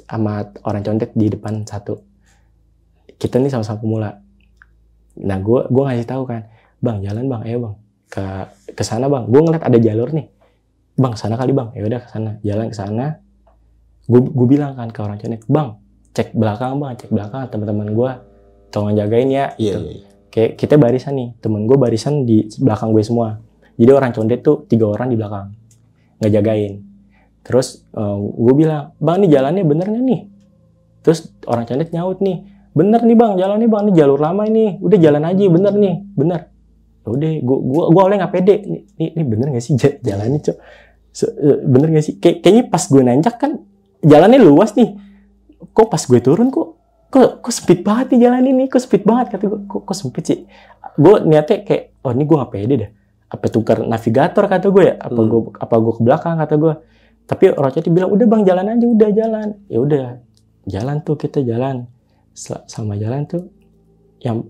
Speaker 2: Sama orang condet di depan satu. Kita nih sama-sama pemula. Nah, gua ngasih tahu kan, "Bang, jalan Bang, ayo Bang. Ke sana Bang. Gua ngeliat ada jalur nih. Bang, sana kali Bang." Ya udah ke sana. Jalan ke sana. Gua bilang kan ke orang condet, "Bang, cek belakang Bang, cek belakang teman-teman gua. Tolong jagain ya." Gitu. Kayak kita barisan nih, temen gue barisan di belakang gue semua. Jadi orang condet tuh 3 orang di belakang ngejagain. Terus gue bilang, "Bang, ini jalannya bener nggak nih?" Terus orang condet nyaut nih, "Bener nih Bang, jalannya Bang, ini jalur lama ini. Udah jalan aja, bener nih, bener." Udah, gue awalnya nggak pede. Ini bener nggak sih jalannya, Cok? Bener nggak sih? Kayaknya pas gue nanjak kan jalannya luas nih. Kok pas gue turun kok sempit banget nih jalan ini, kok sempit banget, kata gue, kok sempit sih. Gue niatnya kayak, oh ini gue gak pede dah, apa tukar navigator kata gue ya, apa gue ke belakang kata gue. Tapi orang Cati bilang, "Udah Bang, jalan aja, udah jalan." Ya udah, jalan tuh, kita jalan. Sama jalan tuh, yang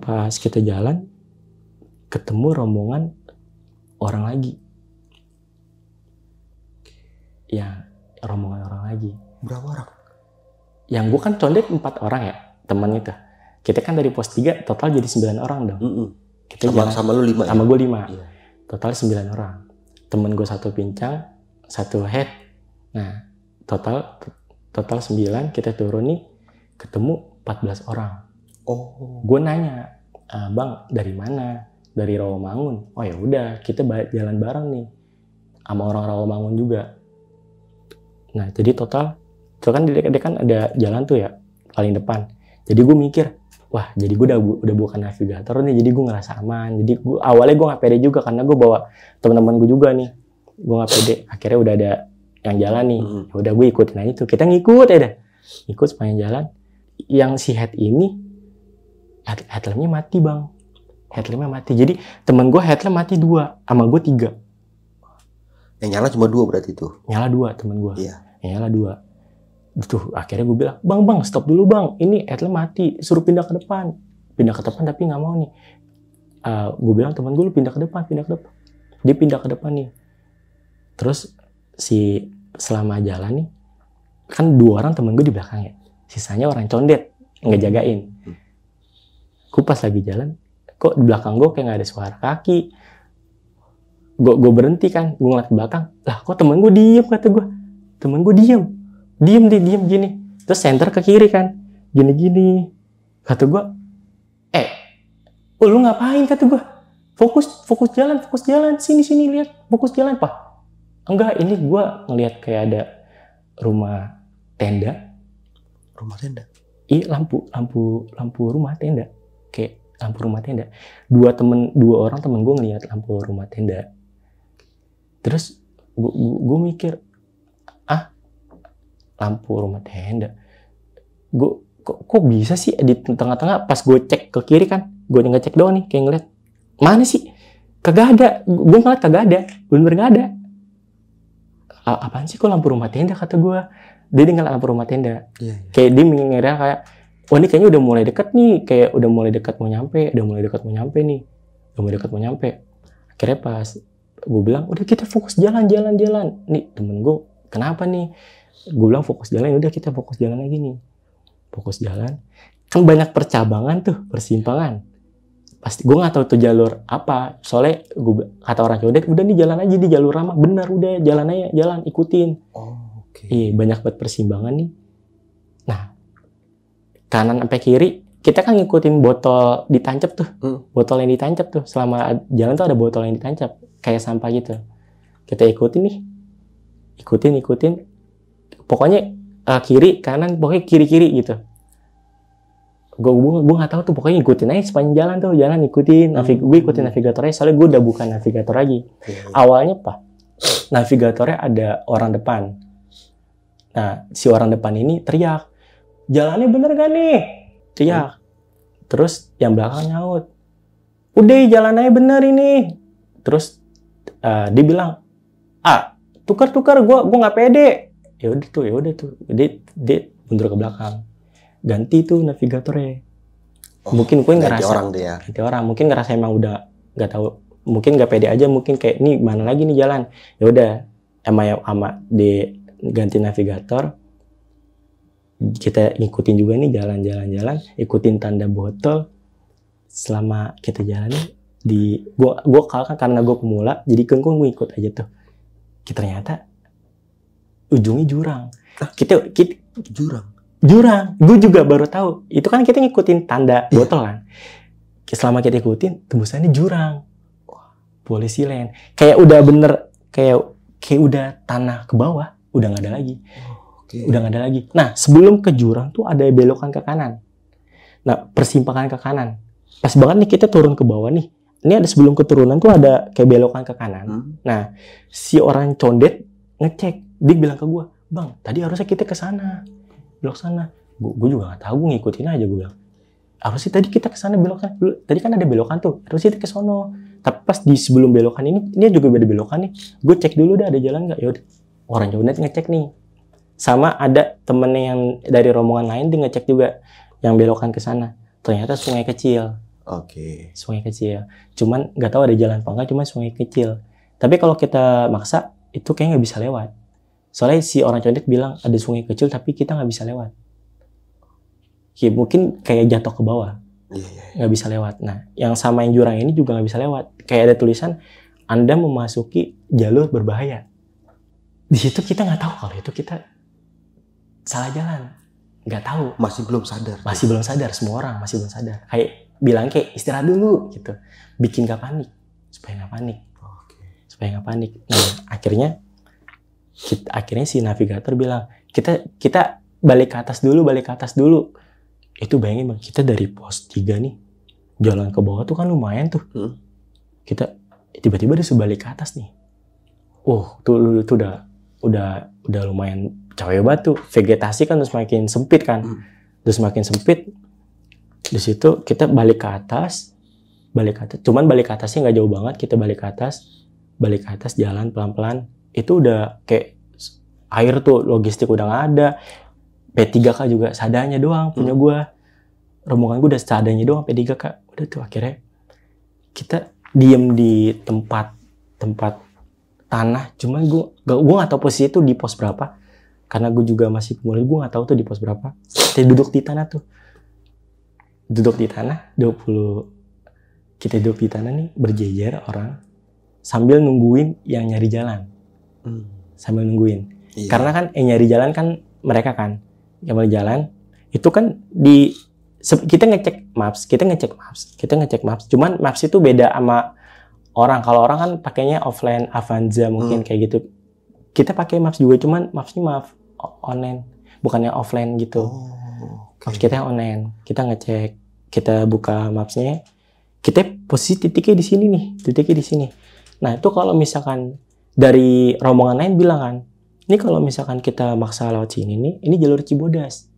Speaker 2: pas kita jalan, ketemu rombongan orang lagi. Ya, rombongan orang lagi.
Speaker 3: Berapa orang?
Speaker 2: Yang gue kan condet 4 orang ya, teman itu. Kita kan dari pos 3 total jadi 9 orang dong. Kita
Speaker 3: sama lu 5
Speaker 2: sama
Speaker 3: ya?
Speaker 2: gue 5.
Speaker 3: Iya.
Speaker 2: Total 9 orang. Temen gue 1 pincang, 1 head. Nah, total 9 kita turun nih, ketemu 14 orang.
Speaker 3: Oh.
Speaker 2: Gue nanya, Bang, dari mana? Dari Rawamangun. Oh ya udah, kita jalan bareng nih sama orang Rawamangun juga. Nah, jadi total itu kan dia kan ada jalan tuh ya paling depan. Jadi gue mikir, wah, jadi gue udah bukan navigator nih, jadi gue ngerasa aman. Jadi awalnya gue nggak pede juga karena gue bawa teman-teman gue juga nih. Gue nggak pede. Akhirnya udah ada yang jalan nih. Ya udah gue ikutin aja tuh. Kita ngikut ya dah. Ikut sepanjang jalan. Yang si head ini headlampnya mati, Bang. Headlampnya mati. Jadi teman gue headlamp mati 2, sama gue 3.
Speaker 3: Yang nyala cuma 2 berarti tuh.
Speaker 2: Nyala 2 teman gue.
Speaker 3: Iya.
Speaker 2: Yang nyala 2. Tuh akhirnya gue bilang, bang stop dulu bang, ini headlamp mati, suruh pindah ke depan tapi nggak mau nih. Gue bilang teman gue, lu pindah ke depan. Dia pindah ke depan nih. Terus selama jalan nih kan 2 orang temen gue di belakang ya, sisanya orang condet nggak jagain. Gue pas lagi jalan, kok di belakang gue kayak nggak ada suara kaki. Gue berhenti kan, gue ngeliat ke belakang, lah kok temen gue diem, kata gue. Temen gue diem gini. Terus center ke kiri kan, gini. Kata gue, lu ngapain, kata gue. Fokus jalan, sini lihat, fokus jalan, Pak. Enggak, ini gue ngelihat kayak ada rumah tenda.
Speaker 3: Rumah tenda?
Speaker 2: Iya, lampu rumah tenda. Kayak lampu rumah tenda. 2 orang temen gue ngelihat lampu rumah tenda. Terus gue mikir, lampu rumah tenda. Gue kok bisa sih di tengah-tengah, pas gue cek ke kiri kan, gue ngecek doang nih, kayak ngeliat mana sih, kagak ada. Gue ngeliat kagak ada, bener nggak ada. Apaan sih kok lampu rumah tenda, kata gue. Dia ngeliat lampu rumah tenda.
Speaker 3: Iya.
Speaker 2: Kayak dia mengira kayak, oh ini kayaknya udah mulai deket nih, kayak udah mulai dekat mau nyampe nih. Akhirnya pas gue bilang, udah kita fokus jalan. Nih temen gue, kenapa nih? Gue bilang fokus jalan, udah kita fokus jalan lagi nih. Fokus jalan. Kan banyak percabangan tuh, persimpangan. Pasti gue nggak tahu tuh jalur apa. Soalnya kata orang Codet, udah nih jalan aja di jalur ramah. Benar, udah jalan aja, ikutin.
Speaker 3: Oh, oke.
Speaker 2: Iya, banyak banget persimpangan nih. Nah, kanan sampai kiri, kita kan ngikutin botol ditancap tuh. Botol yang ditancap tuh. Selama jalan tuh ada botol yang ditancap. Kayak sampah gitu. Kita ikutin nih. Ikutin. Pokoknya kiri, kanan, pokoknya kiri gitu. Gue nggak tahu tuh, pokoknya ngikutin aja sepanjang jalan tuh, ikutin. Gue ikutin navigatornya, soalnya gue udah bukan navigator lagi. Awalnya navigatornya ada orang depan. Nah, si orang depan ini teriak, jalannya bener gak nih? Teriak. Terus yang belakang nyaut, udah jalannya bener ini. Terus dia bilang, tukar, gue nggak pede. Ya udah tuh, dia mundur ke belakang, ganti tuh navigatornya. Mungkin gue ngerasa ganti orang, mungkin ngerasa emang udah nggak tahu, mungkin nggak pede aja, mungkin kayak nih mana lagi nih jalan. Ya udah, sama di ganti navigator, kita ngikutin juga nih jalan, ikutin tanda botol. Selama kita jalan gue kan karena gue pemula, jadi kan gue ikut aja tuh. Ternyata ujungnya jurang. Kita jurang. Gue juga baru tahu. Itu kan kita ngikutin tanda botol kan. Selama kita ikutin, tembusannya jurang. Polisi lain. Kayak udah bener, kayak udah tanah ke bawah, udah nggak ada lagi. Udah nggak ada lagi. Nah, sebelum ke jurang tuh ada belokan ke kanan. Nah, persimpangan ke kanan. Pas banget nih kita turun ke bawah nih. Ini ada sebelum keturunan tuh ada kayak belokan ke kanan. Nah, si orang condet ngecek. Dia bilang ke gue, bang, tadi harusnya kita ke sana, belok sana. Gue juga nggak tahu, gue ngikutin aja. Gue bilang, harusnya tadi kita ke sana belok sana. Tadi kan ada belokan tuh, harusnya kita ke sono. Tapi pas di sebelum belokan ini juga ada belokan nih. Gue cek dulu dah ada jalan nggak. Yaudah, orang Jonet ngecek nih. Sama ada temennya yang dari rombongan lain, dia ngecek juga yang belokan ke sana. Ternyata sungai kecil.
Speaker 3: Oke.
Speaker 2: Sungai kecil. Cuman nggak tahu ada jalan apa enggak, cuma sungai kecil. Tapi kalau kita maksa, itu kayaknya nggak bisa lewat. Soalnya si orang condet bilang ada sungai kecil tapi kita nggak bisa lewat. Ya, mungkin kayak jatuh ke bawah.
Speaker 3: Iya.
Speaker 2: Nggak bisa lewat. Nah, yang sama yang jurang ini juga nggak bisa lewat. Kayak ada tulisan, Anda memasuki jalur berbahaya. Di situ kita nggak tahu kalau itu kita salah jalan. Nggak tahu.
Speaker 3: Masih belum sadar.
Speaker 2: Masih belum sadar, semua orang masih belum sadar. Kayak bilang kayak istirahat dulu gitu, bikin nggak panik, supaya nggak panik, supaya nggak panik. Nah akhirnya si navigator bilang kita balik ke atas dulu. Itu bayangin bang, kita dari pos 3 nih jalan ke bawah tuh kan lumayan tuh. Kita tiba-tiba disuruh balik ke atas nih. Tuh udah lumayan capek banget tuh. Vegetasi kan terus makin sempit kan. Terus makin sempit. Di situ kita balik ke atas. Cuman balik ke atasnya nggak jauh banget. Kita balik ke atas jalan pelan-pelan. Itu udah kayak air tuh, logistik udah nggak ada. P3K juga seadanya doang punya gue. Rombongan gue udah seadanya doang P3K. Udah tuh akhirnya kita diem di tempat tanah. Cuman gue nggak tahu posisi itu di pos berapa. Karena gue juga masih pemula, gue nggak tahu tuh di pos berapa. Kita duduk di tanah tuh. Duduk di tanah 20. Kita duduk di tanah nih berjejer orang sambil nungguin yang nyari jalan. Sambil nungguin. Iya. Karena kan yang nyari jalan kan mereka kan. Yang nyari jalan itu kan kita ngecek maps. Cuman maps itu beda sama orang. Kalau orang kan pakainya offline, Avanza mungkin kayak gitu. Kita pakai maps juga, cuman mapsnya maps online, bukannya offline gitu. Maps kita yang online. Kita ngecek, kita buka mapsnya. Kita posisi titiknya di sini nih, titiknya di sini. Nah itu kalau misalkan dari rombongan lain bilang kan, ini kalau misalkan kita maksa lewat sini nih, ini jalur Cibodas.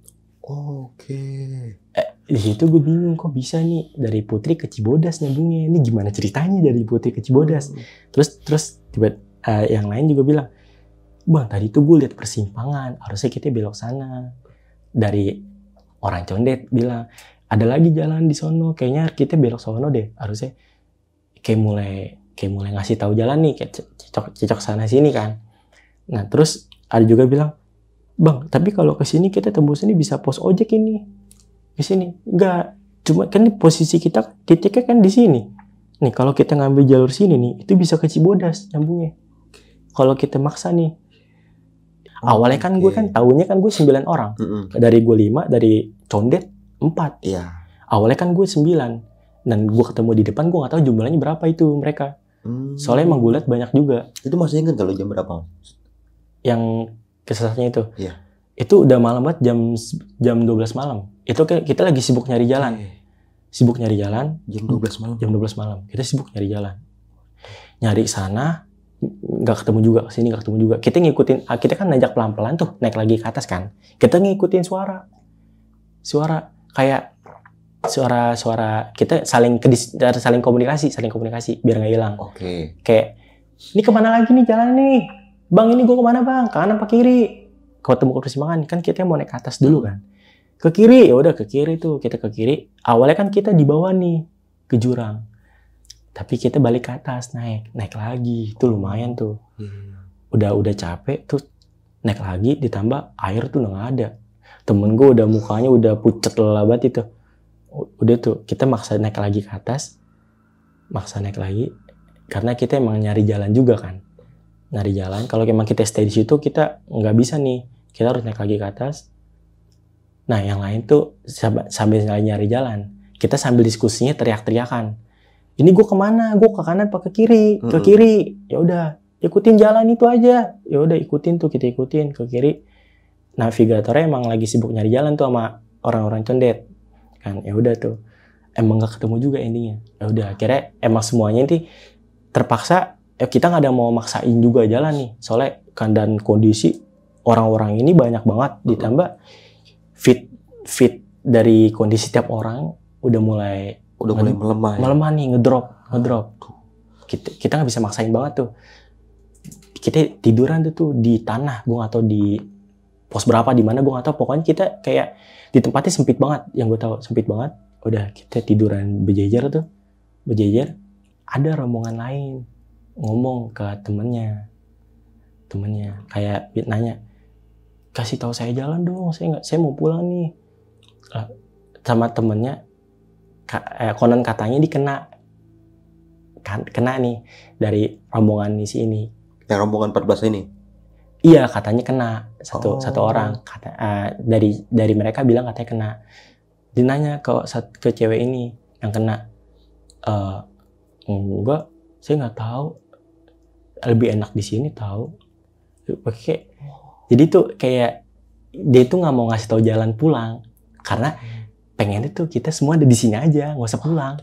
Speaker 2: Di situ gue bingung kok bisa nih dari Putri ke Cibodas nyambungnya. Ini gimana ceritanya dari Putri ke Cibodas? Terus tiba yang lain juga bilang, bang tadi tuh gue lihat persimpangan, harusnya kita belok sana. Dari orang condet bilang, ada lagi jalan di sono, kayaknya kita belok sono deh. Harusnya kayak mulai ngasih tahu jalan nih, kayak cocok sana sini kan. Nah terus ada juga bilang, bang tapi kalau ke sini kita tembus ini bisa pos ojek ini. Di sini enggak, cuma kan posisi kita titiknya kan di sini. Nih kalau kita ngambil jalur sini nih, itu bisa ke Cibodas nyambungnya. Kalau kita maksa nih. Awalnya kan gue kan tahunya kan gue 9 orang. Dari gue 5, dari condet 4.
Speaker 3: Iya.
Speaker 2: Awalnya kan gue 9. Dan gue ketemu di depan, gue gak tahu jumlahnya berapa itu mereka. Soalnya emang gue liat banyak juga.
Speaker 3: Itu masih ingat kalau jam berapa?
Speaker 2: Yang kesesatnya itu?
Speaker 3: Iya.
Speaker 2: Itu udah malam banget, jam 12 malam. Itu kita lagi sibuk nyari jalan. Sibuk nyari jalan.
Speaker 3: Jam 12 malam?
Speaker 2: Jam 12 malam. Kita sibuk nyari jalan. Nyari sana, nggak ketemu juga. Kesini nggak ketemu juga. Kita ngikutin, kita kan najak pelan-pelan tuh, naik lagi ke atas kan. Kita ngikutin suara. Kayak suara kita saling komunikasi biar nggak hilang. Kayak ini kemana lagi nih jalan nih, bang ini gue kemana bang, kanan apa kiri? Ketemu ke persimpangan kan kita mau naik ke atas dulu kan, ke kiri. Ya udah ke kiri tuh, kita ke kiri. Awalnya kan kita di bawah nih ke jurang, tapi kita balik ke atas, naik lagi. Itu lumayan tuh. Udah capek tuh, naik lagi, ditambah air tuh udah nggak ada. Temen gue udah mukanya udah pucet lelah banget itu. Udah tuh kita maksa naik lagi ke atas, karena kita emang nyari jalan juga kan, nyari jalan. Kalau emang kita stay di situ kita nggak bisa nih, kita harus naik lagi ke atas. Nah yang lain tuh sambil nyari jalan, kita sambil diskusinya teriak-teriakan, ini gue kemana, gue ke kanan apa ke kiri? Ke kiri. Ya udah ikutin jalan itu aja. Ya udah ikutin tuh, kita ikutin ke kiri. Navigatornya emang lagi sibuk nyari jalan tuh sama orang-orang condet kan. Ya udah tuh emang nggak ketemu juga endingnya. Ya udah akhirnya emang semuanya ini terpaksa, kita nggak ada mau maksain juga jalan nih, soalnya keadaan kondisi orang-orang ini banyak banget, ditambah fit dari kondisi tiap orang udah mulai melemah nih, ngedrop. Kita nggak bisa maksain banget tuh. Kita tiduran tuh di tanah, gue nggak tahu di pos berapa, di mana gue nggak tahu. Pokoknya kita kayak di tempatnya sempit banget, yang gue tahu sempit banget. udah kita tiduran berjejer tuh, ada rombongan lain ngomong ke temennya kayak nanya, kasih tahu saya jalan dong, saya mau pulang nih. Sama temennya konon katanya kena nih dari rombongan si ini.
Speaker 3: Yang rombongan 14 ini?
Speaker 2: Iya, katanya kena satu orang. Dari mereka bilang katanya kena. Dia nanya ke cewek ini yang kena. Enggak, saya nggak tahu. Lebih enak di sini tahu. Jadi tuh kayak dia tuh nggak mau ngasih tahu jalan pulang karena pengennya tuh kita semua ada di sini aja, nggak usah pulang.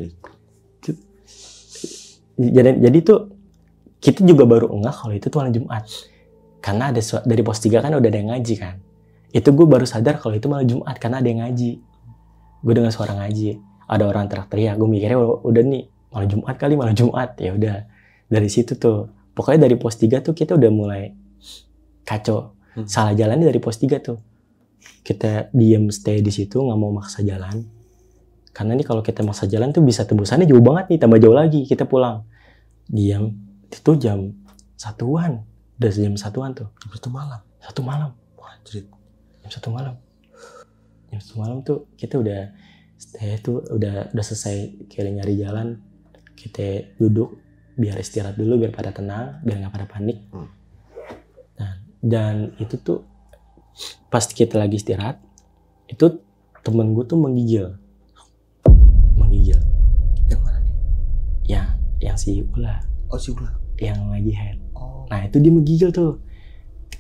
Speaker 2: Jadi tuh kita juga baru enggak kalau itu tuh malam Jumat. Karena ada dari pos 3 kan udah ada yang ngaji kan. Itu gue baru sadar kalau itu malam Jumat karena ada yang ngaji. Gue dengar suara ngaji, ada orang teriak-teriak. Gue mikirnya udah nih malam Jumat kali, malam Jumat. Ya udah dari situ tuh. Pokoknya dari pos 3 tuh kita udah mulai kacau. Salah jalannya dari pos 3 tuh. Kita diem stay di situ, nggak mau maksa jalan. Karena nih kalau kita maksa jalan tuh bisa tembusannya jauh banget nih, tambah jauh lagi kita pulang. Diam, itu jam 1-an. Udah jam 1-an tuh.
Speaker 3: Jam 1 malam?
Speaker 2: 1 malam.
Speaker 3: Wah, jerit.
Speaker 2: Jam 1 malam. Jam 1 malam tuh kita udah stay tuh, udah selesai kayak nyari jalan. Kita duduk, biar istirahat dulu, biar pada tenang, biar nggak pada panik. Dan itu tuh pas kita lagi istirahat, itu temen gue tuh menggigil.
Speaker 3: Yang mana nih?
Speaker 2: Yang si Ula.
Speaker 3: Oh, si Ula.
Speaker 2: Yang lagi head. Nah itu dia menggigil tuh.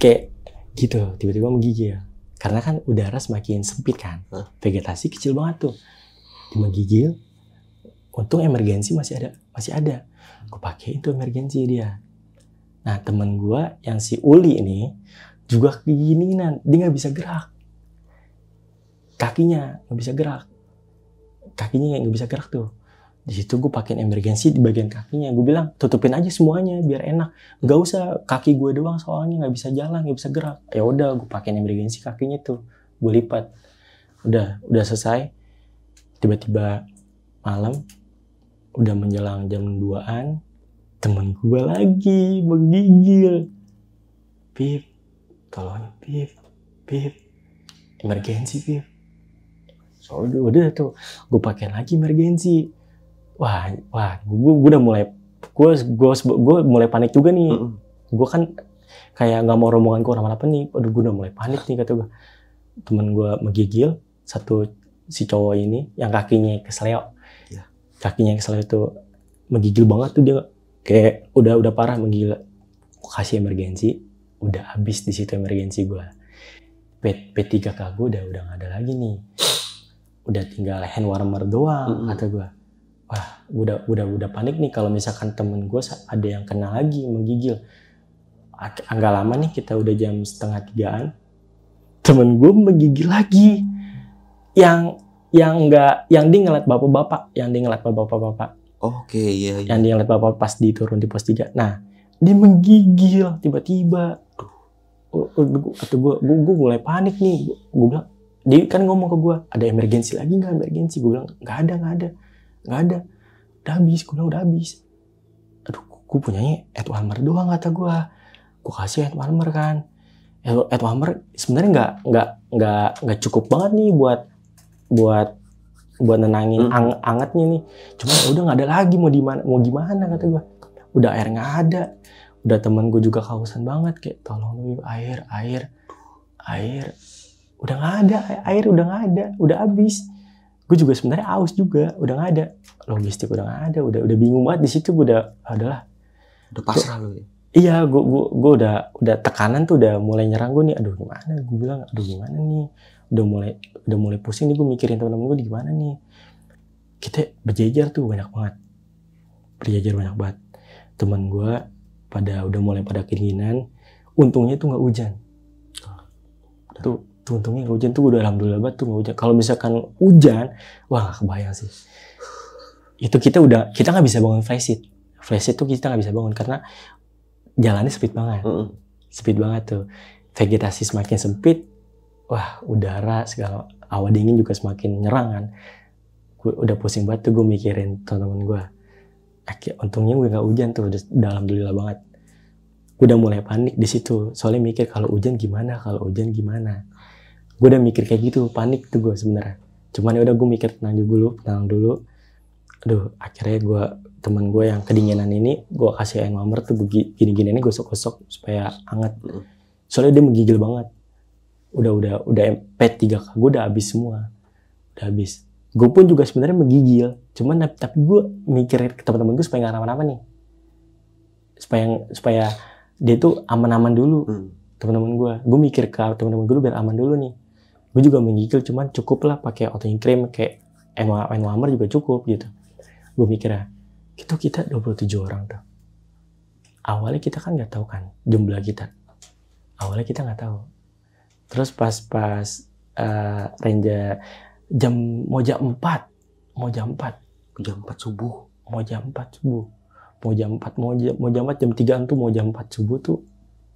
Speaker 2: Kayak gitu, tiba-tiba menggigil. Karena kan udara semakin sempit kan. Vegetasi kecil banget tuh. Dia menggigil. Untung emergensi masih ada. Gue pakai itu emergensi dia. Nah temen gue yang si Uli ini juga kegininan, dia nggak bisa gerak, kakinya nggak bisa gerak tuh. Di situ gue pakein emergensi di bagian kakinya. Gue bilang tutupin aja semuanya biar enak, nggak usah kaki gue doang soalnya nggak bisa jalan, nggak bisa gerak. Ya udah gue pakein emergensi kakinya tuh, gue lipat. Udah selesai. Tiba-tiba malam, udah menjelang jam 2-an, temen gue lagi menggigil. Pip, tolong Pip, emergensi Pip. Soalnya udah tuh, gue pakai lagi emergensi. Wah, gue udah mulai, gue mulai panik juga nih. Gue kan kayak nggak mau rombongan gue kenapa-napa nih. Aduh, gue udah mulai panik nih kata gue. Temen gue menggigil, si cowok ini yang kakinya kesleo. Kakinya kesleo itu menggigil banget tuh dia. Kayak udah parah menggila. Kasih emergensi, udah habis di situ emergensi gue. P3K gue udah nggak ada lagi nih. Udah tinggal hand warmer doang kata gue. Wah, udah panik nih kalau misalkan temen gue ada yang kena lagi menggigil. Agak lama nih, kita udah jam 2:30-an. Temen gue menggigil lagi. Yang dia ngeliat bapak-bapak,
Speaker 3: Oke, iya.
Speaker 2: Yang dia ngeliat bapak pas diturun di pos 3. Nah, dia menggigil tiba-tiba. Gue mulai panik nih. Gue bilang, dia kan ngomong ke gue, ada emergensi lagi nggak? Emergensi. Gue bilang, nggak ada. Udah habis. Gue bilang udah habis. Aduh, gue punyanya head warmer doang kata gue. Gue kasih head warmer kan. Head warmer sebenarnya nggak cukup banget nih buat nenangin angetnya nih. Cuma udah nggak ada lagi, mau gimana kata gue. Udah air nggak ada. Udah temen gue juga kehausan banget, kayak tolong air. Udah nggak ada, air udah nggak ada, udah habis. Gue juga sebenarnya haus juga, udah nggak ada. Logistik udah nggak ada, udah bingung banget di situ. Gue udah
Speaker 3: pasrah lu ya.
Speaker 2: Iya, gue udah tekanan tuh udah mulai nyerang gue nih. Aduh gimana? Gue bilang aduh gimana nih? Udah mulai pusing nih, gue mikirin teman-teman gue di gimana nih. Kita berjejer tuh banyak banget. Teman gue udah mulai pada keinginan. Untungnya tuh nggak hujan. Tuh untungnya nggak hujan tuh, udah alhamdulillah banget tuh nggak hujan. Kalau misalkan hujan, wah nggak kebayang sih. Itu kita nggak bisa bangun flysheet. Flysheet tuh kita nggak bisa bangun karena jalannya sempit banget tuh. Vegetasi semakin sempit, wah udara segala hawa dingin juga semakin nyerang kan. udah pusing banget tuh gue mikirin teman-teman gue. Untungnya gue gak hujan tuh, udah alhamdulillah banget. Gue udah mulai panik di situ, soalnya mikir kalau hujan gimana. Gue udah mikir kayak gitu, panik tuh gue sebenarnya. Cuman ya udah gue mikir tenang dulu. Aduh, akhirnya teman gue yang kedinginan ini gue kasih air mamar tuh gini-gini ini gosok-gosok supaya hangat. Soalnya dia menggigil banget. Udah P3K gue udah habis semua. Udah habis. Gue pun juga sebenarnya menggigil. Cuman tapi gue mikir ke teman-teman gue supaya nggak kenapa-napa nih. Supaya dia tuh aman-aman dulu. Teman-teman gue mikir ke teman-teman gue biar aman dulu nih. Gue juga menggigil, cuman cukup lah pakai auto cream kayak air mamar juga cukup gitu. Gue mikirnya kita 27 orang tuh. Awalnya kita kan nggak tahu kan jumlah kita. Awalnya kita nggak tahu. Terus pas Ranger mau jam 4 subuh. Mau jam 3-an tuh, mau jam 4 subuh tuh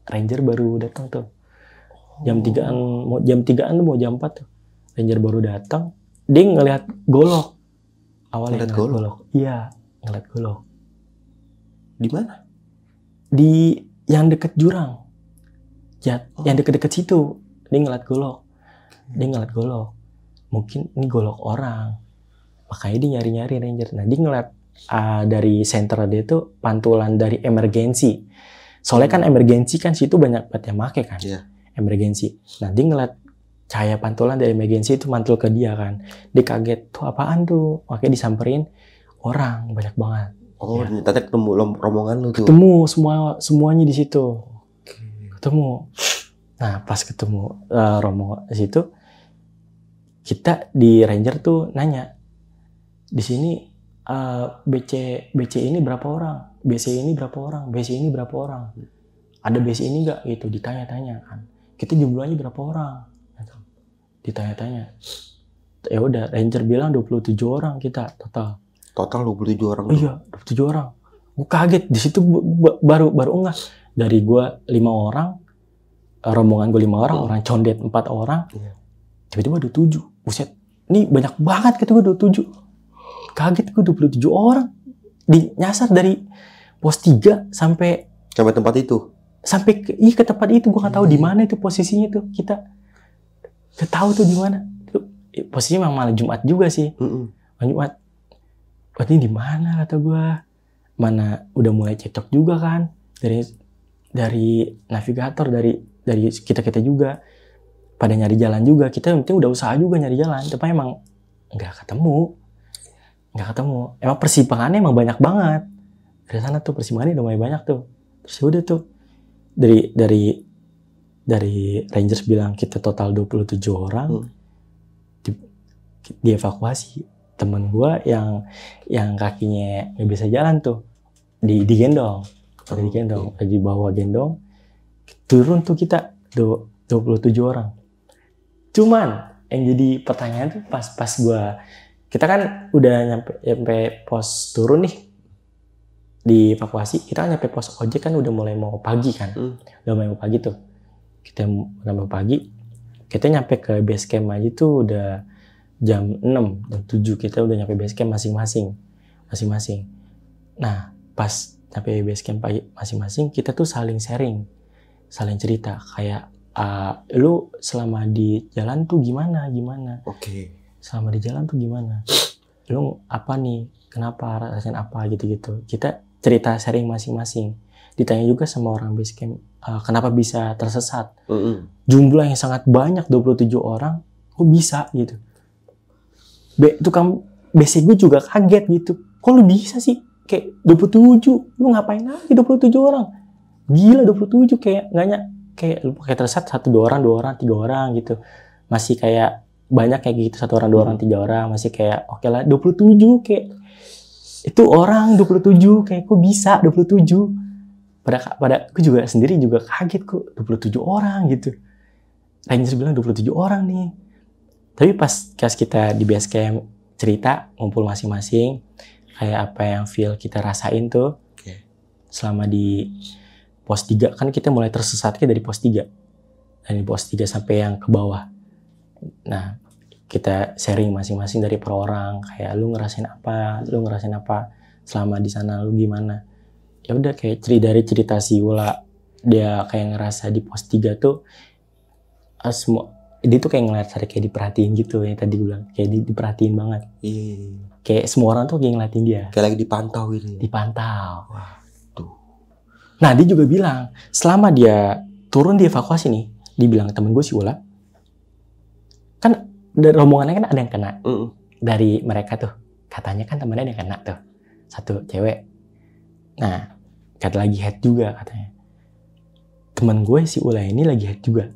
Speaker 2: Ranger baru datang tuh. Jam 3-an tuh mau jam 4 tuh. Ranger baru datang, dia ngelihat golok. Awalnya ngelihat golok. Iya, ngelihat golok. Di mana? Di yang deket jurang. Yang deket-deket situ. Dia ngeliat golok. Mungkin ini golok orang. Makanya dia nyari-nyari Ranger. Nah, dia ngeliat dari center dia tuh pantulan dari emergency. Soalnya kan emergency kan situ banyak banget yang make kan. Yeah. Emergency. Nah, dia ngeliat cahaya pantulan dari emergency itu mantul ke dia kan. Dia kaget. Tuh apaan tuh? Makanya disamperin orang banyak banget.
Speaker 3: Oh, ya. Ternyata ketemu rombongan lu tuh.
Speaker 2: Ketemu semuanya di situ. Ketemu. Nah, pas ketemu rombongan di situ, kita di Ranger tuh nanya, di sini BC ini berapa orang? BC ini berapa orang? BC ini berapa orang? Ada BC ini nggak? Gitu, ditanya-tanya kan. Kita jumlahnya berapa orang? Gitu. Ditanya-tanya. Ya udah, Ranger bilang 27 orang kita total.
Speaker 3: Total 27 orang.
Speaker 2: Iya, 27 orang. Gue kaget di situ baru enggak. Dari gue 5 orang, rombongan gue 5 orang, orang condet 4 orang. Tiba-tiba 27. Buset, ini banyak banget kata gue 27. Kaget gue 27 orang. Nyasar dari pos 3 sampai
Speaker 3: tempat itu.
Speaker 2: Sampai ke tempat itu, gue nggak tahu di mana itu posisinya tuh. Kita nggak tahu tuh di mana. Posisinya memang malam Jumat juga sih. Malam Jumat. Ini di mana kata gue? Mana udah mulai cekcok juga kan dari navigator, dari kita juga pada nyari jalan juga. Kita yang penting udah usaha juga nyari jalan, tapi emang nggak ketemu. Emang persimpangannya emang banyak banget. Dari sana tuh persimpangannya udah mulai banyak tuh. Terus udah tuh dari Rangers bilang kita total 27 orang dievakuasi. Temen gue yang kakinya nggak bisa jalan tuh digendong, dibawa gendong, turun tuh kita 27 orang. Cuman yang jadi pertanyaan tuh pas kita kan udah nyampe pos turun nih di evakuasi, kita kan nyampe pos ojek kan udah mulai mau pagi kan, udah mulai mau pagi tuh, kita mau pagi, kita nyampe ke base camp aja tuh udah jam 6, jam 7 kita udah nyampe base camp masing-masing. Nah, pas nyampe base camp masing-masing, kita tuh saling sharing, saling cerita kayak lu selama di jalan tuh gimana?
Speaker 3: Oke.
Speaker 2: Selama di jalan tuh gimana? Lu apa nih? Kenapa rasain apa gitu-gitu? Kita cerita sharing masing-masing. Ditanya juga sama orang base camp, kenapa bisa tersesat? Jumlah yang sangat banyak, 27 orang, kok bisa gitu? Tukang BC gue juga kaget gitu. Kok lu bisa sih? Kayak 27, lu ngapain aja 27 orang? Gila 27 kayak lu pakai tersesat 1, 2 orang, 2 orang, 3 orang gitu. Masih kayak banyak kayak gitu 1 orang, 2 orang, 3 orang. Masih kayak oke lah 27 kayak itu orang 27 kayak kok bisa 27. Pada aku juga sendiri juga kaget kok 27 orang gitu. Rangers bilang 27 orang nih. Tapi pas kita di base camp cerita, ngumpul masing-masing, kayak apa yang feel kita rasain tuh. Selama di pos 3, kan kita mulai tersesatnya dari pos 3. Dari pos 3 sampai yang ke bawah. Nah, kita sharing masing-masing dari per orang, kayak lu ngerasain apa selama di sana, lu gimana. Ya udah kayak dari cerita si Ula, dia kayak ngerasa di pos 3 tuh semua dia tuh kayak ngeliat saya kayak diperhatiin gitu, yang tadi gue bilang kayak diperhatiin banget.
Speaker 3: Iya.
Speaker 2: Kayak semua orang tuh kayak ngeliatin dia.
Speaker 3: Kayak lagi dipantau gitu.
Speaker 2: Dipantau.
Speaker 3: Wah, tuh.
Speaker 2: Nah, dia juga bilang selama dia turun di evakuasi nih, dia bilang temen gue si Ula, kan dari rombongannya kan ada yang kena dari mereka tuh. Katanya kan temennya ada yang kena tuh, satu cewek. Nah, kata lagi head juga katanya. Temen gue si Ula ini lagi head juga.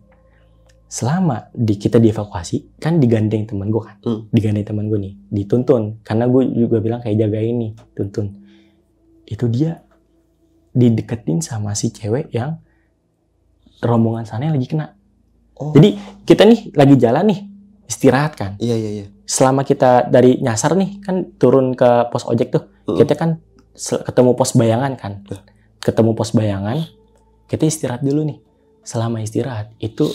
Speaker 2: Selama kita dievakuasi, kan digandeng temen gue kan. Digandeng temen gue nih, dituntun. Karena gue juga bilang kayak jaga ini, tuntun. Itu dia dideketin sama si cewek yang rombongan sana yang lagi kena.
Speaker 3: Oh.
Speaker 2: Jadi kita nih lagi jalan nih, istirahat kan.
Speaker 3: Iya.
Speaker 2: Selama kita dari nyasar nih, kan turun ke pos ojek tuh. Kita kan ketemu pos bayangan kan. Ketemu pos bayangan, kita istirahat dulu nih. Selama istirahat, itu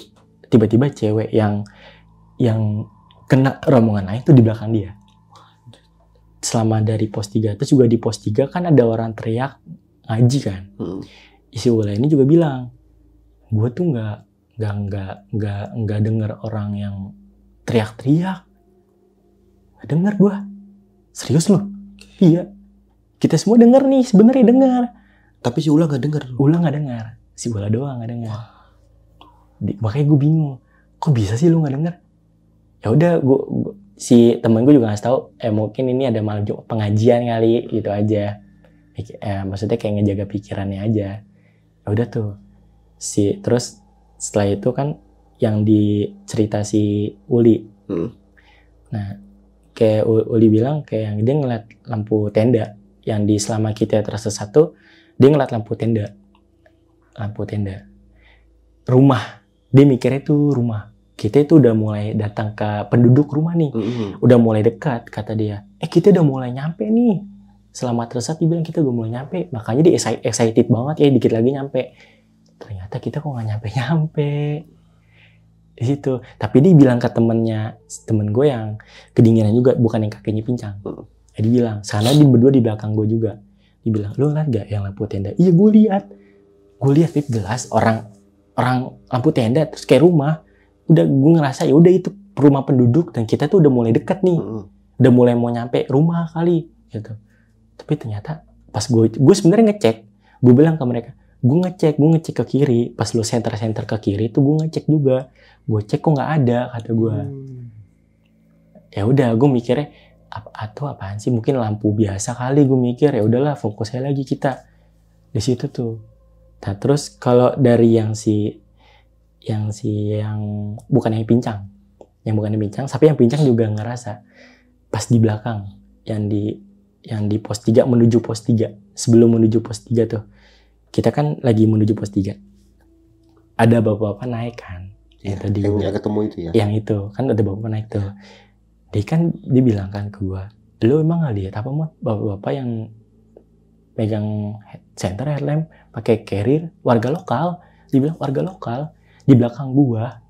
Speaker 2: tiba-tiba cewek yang kena rombongan lain itu di belakang dia. Selama dari pos 3, terus juga di pos 3 kan ada orang teriak ngaji kan. Si Ula ini juga bilang, gue tuh nggak denger orang yang teriak-teriak. Nggak denger gue. Serius loh? Iya. Kita semua denger nih, sebenarnya denger.
Speaker 3: Tapi si Ula nggak denger.
Speaker 2: Ula nggak dengar. Si Ula doang nggak dengar. Makanya gue bingung, kok bisa sih lu nggak denger? Ya udah, si temen gue juga ngasih tahu, mungkin ini ada malam Jumat pengajian kali, gitu aja. Maksudnya kayak ngejaga pikirannya aja. Ya udah tuh, terus setelah itu kan yang dicerita si Uli. Nah, kayak Uli bilang kayak dia ngeliat lampu tenda yang di selama kita tersesat tuh, dia ngeliat lampu tenda, rumah. Dia mikirnya tuh rumah. Kita itu udah mulai datang ke penduduk rumah nih. Udah mulai dekat, kata dia. Kita udah mulai nyampe nih. Selama tersesat dia bilang kita udah mulai nyampe. Makanya dia excited banget, dikit lagi nyampe. Ternyata kita kok gak nyampe-nyampe. Di situ. Tapi dia bilang ke temen gue yang kedinginan juga, bukan yang kakinya pincang. Dia bilang, sana dia berdua di belakang gue juga. Dia bilang, lu ngeliat gak yang lampu tenda? Iya, gue lihat. Tapi jelas orang lampu tenda terus kayak rumah. Udah gue ngerasa ya udah itu rumah penduduk dan kita tuh udah mulai dekat nih. Udah mulai mau nyampe rumah kali gitu. Tapi ternyata pas gue sebenarnya ngecek, gue bilang ke mereka, gue ngecek ke kiri, pas lu center ke kiri tuh gue ngecek juga. Gue cek kok nggak ada, kata gue. Ya udah, gue mikirnya apaan sih, mungkin lampu biasa kali, gue mikir. Ya udahlah, fokusnya lagi kita di situ tuh. Nah, terus kalau dari yang bukan yang pincang, tapi yang pincang juga ngerasa pas di belakang yang di pos 3 menuju pos 3, sebelum menuju pos 3 tuh, kita kan lagi menuju pos 3. Ada bapak-bapak naik kan.
Speaker 3: Ya,
Speaker 2: tadi
Speaker 3: yang ketemu itu ya.
Speaker 2: Yang itu kan ada bapak naik tuh. Dia bilang kan ke gua, "Lu emang enggak lihat apa mah bapak-bapak yang pegang center headlamp pakai carrier warga lokal?" Dibilang warga lokal di belakang gua.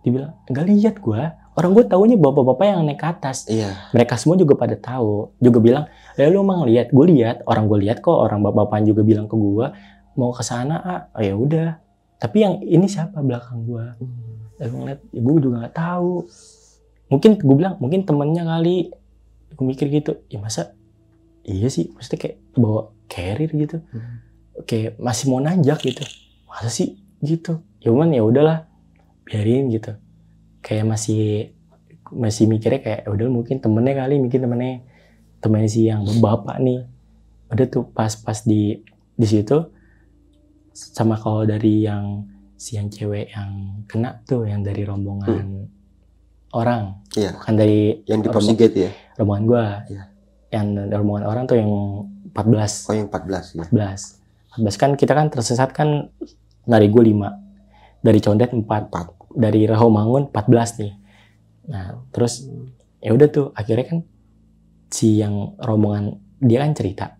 Speaker 2: Dibilang enggak lihat gua. Orang gua taunya bapak-bapak yang naik ke atas.
Speaker 3: Iya.
Speaker 2: Mereka semua juga pada tahu. Juga bilang, "Lu emang lihat?" Gua lihat, orang gua lihat kok. Orang bapak-bapak juga bilang ke gua mau ke sana. Oh ya udah. Tapi yang ini siapa belakang gua? Aku ngeliat, gua juga nggak tahu. Mungkin gua bilang, mungkin temennya kali. Gua mikir gitu. Ya masa iya sih, maksudnya kayak bawa carrier gitu. Kayak masih mau nanjak gitu. Masa sih gitu? Ya udahlah, biarin gitu. Kayak masih mikirnya kayak udah mungkin temennya kali, temennya si yang bapak nih. Udah tuh pas di situ. Sama kalau dari yang cewek yang kena tuh, yang dari rombongan orang.
Speaker 3: Iya.
Speaker 2: Bukan dari
Speaker 3: yang di pos 3 itu ya.
Speaker 2: Rombongan gua.
Speaker 3: Iya.
Speaker 2: Yang rombongan orang tuh yang 14.
Speaker 3: Oh, yang 14 ya.
Speaker 2: 14 kan kita kan tersesat kan dari gue 5. Dari Condet 4. Dari Rawamangun 14 nih. Nah, terus ya udah tuh akhirnya kan si yang rombongan dia kan cerita.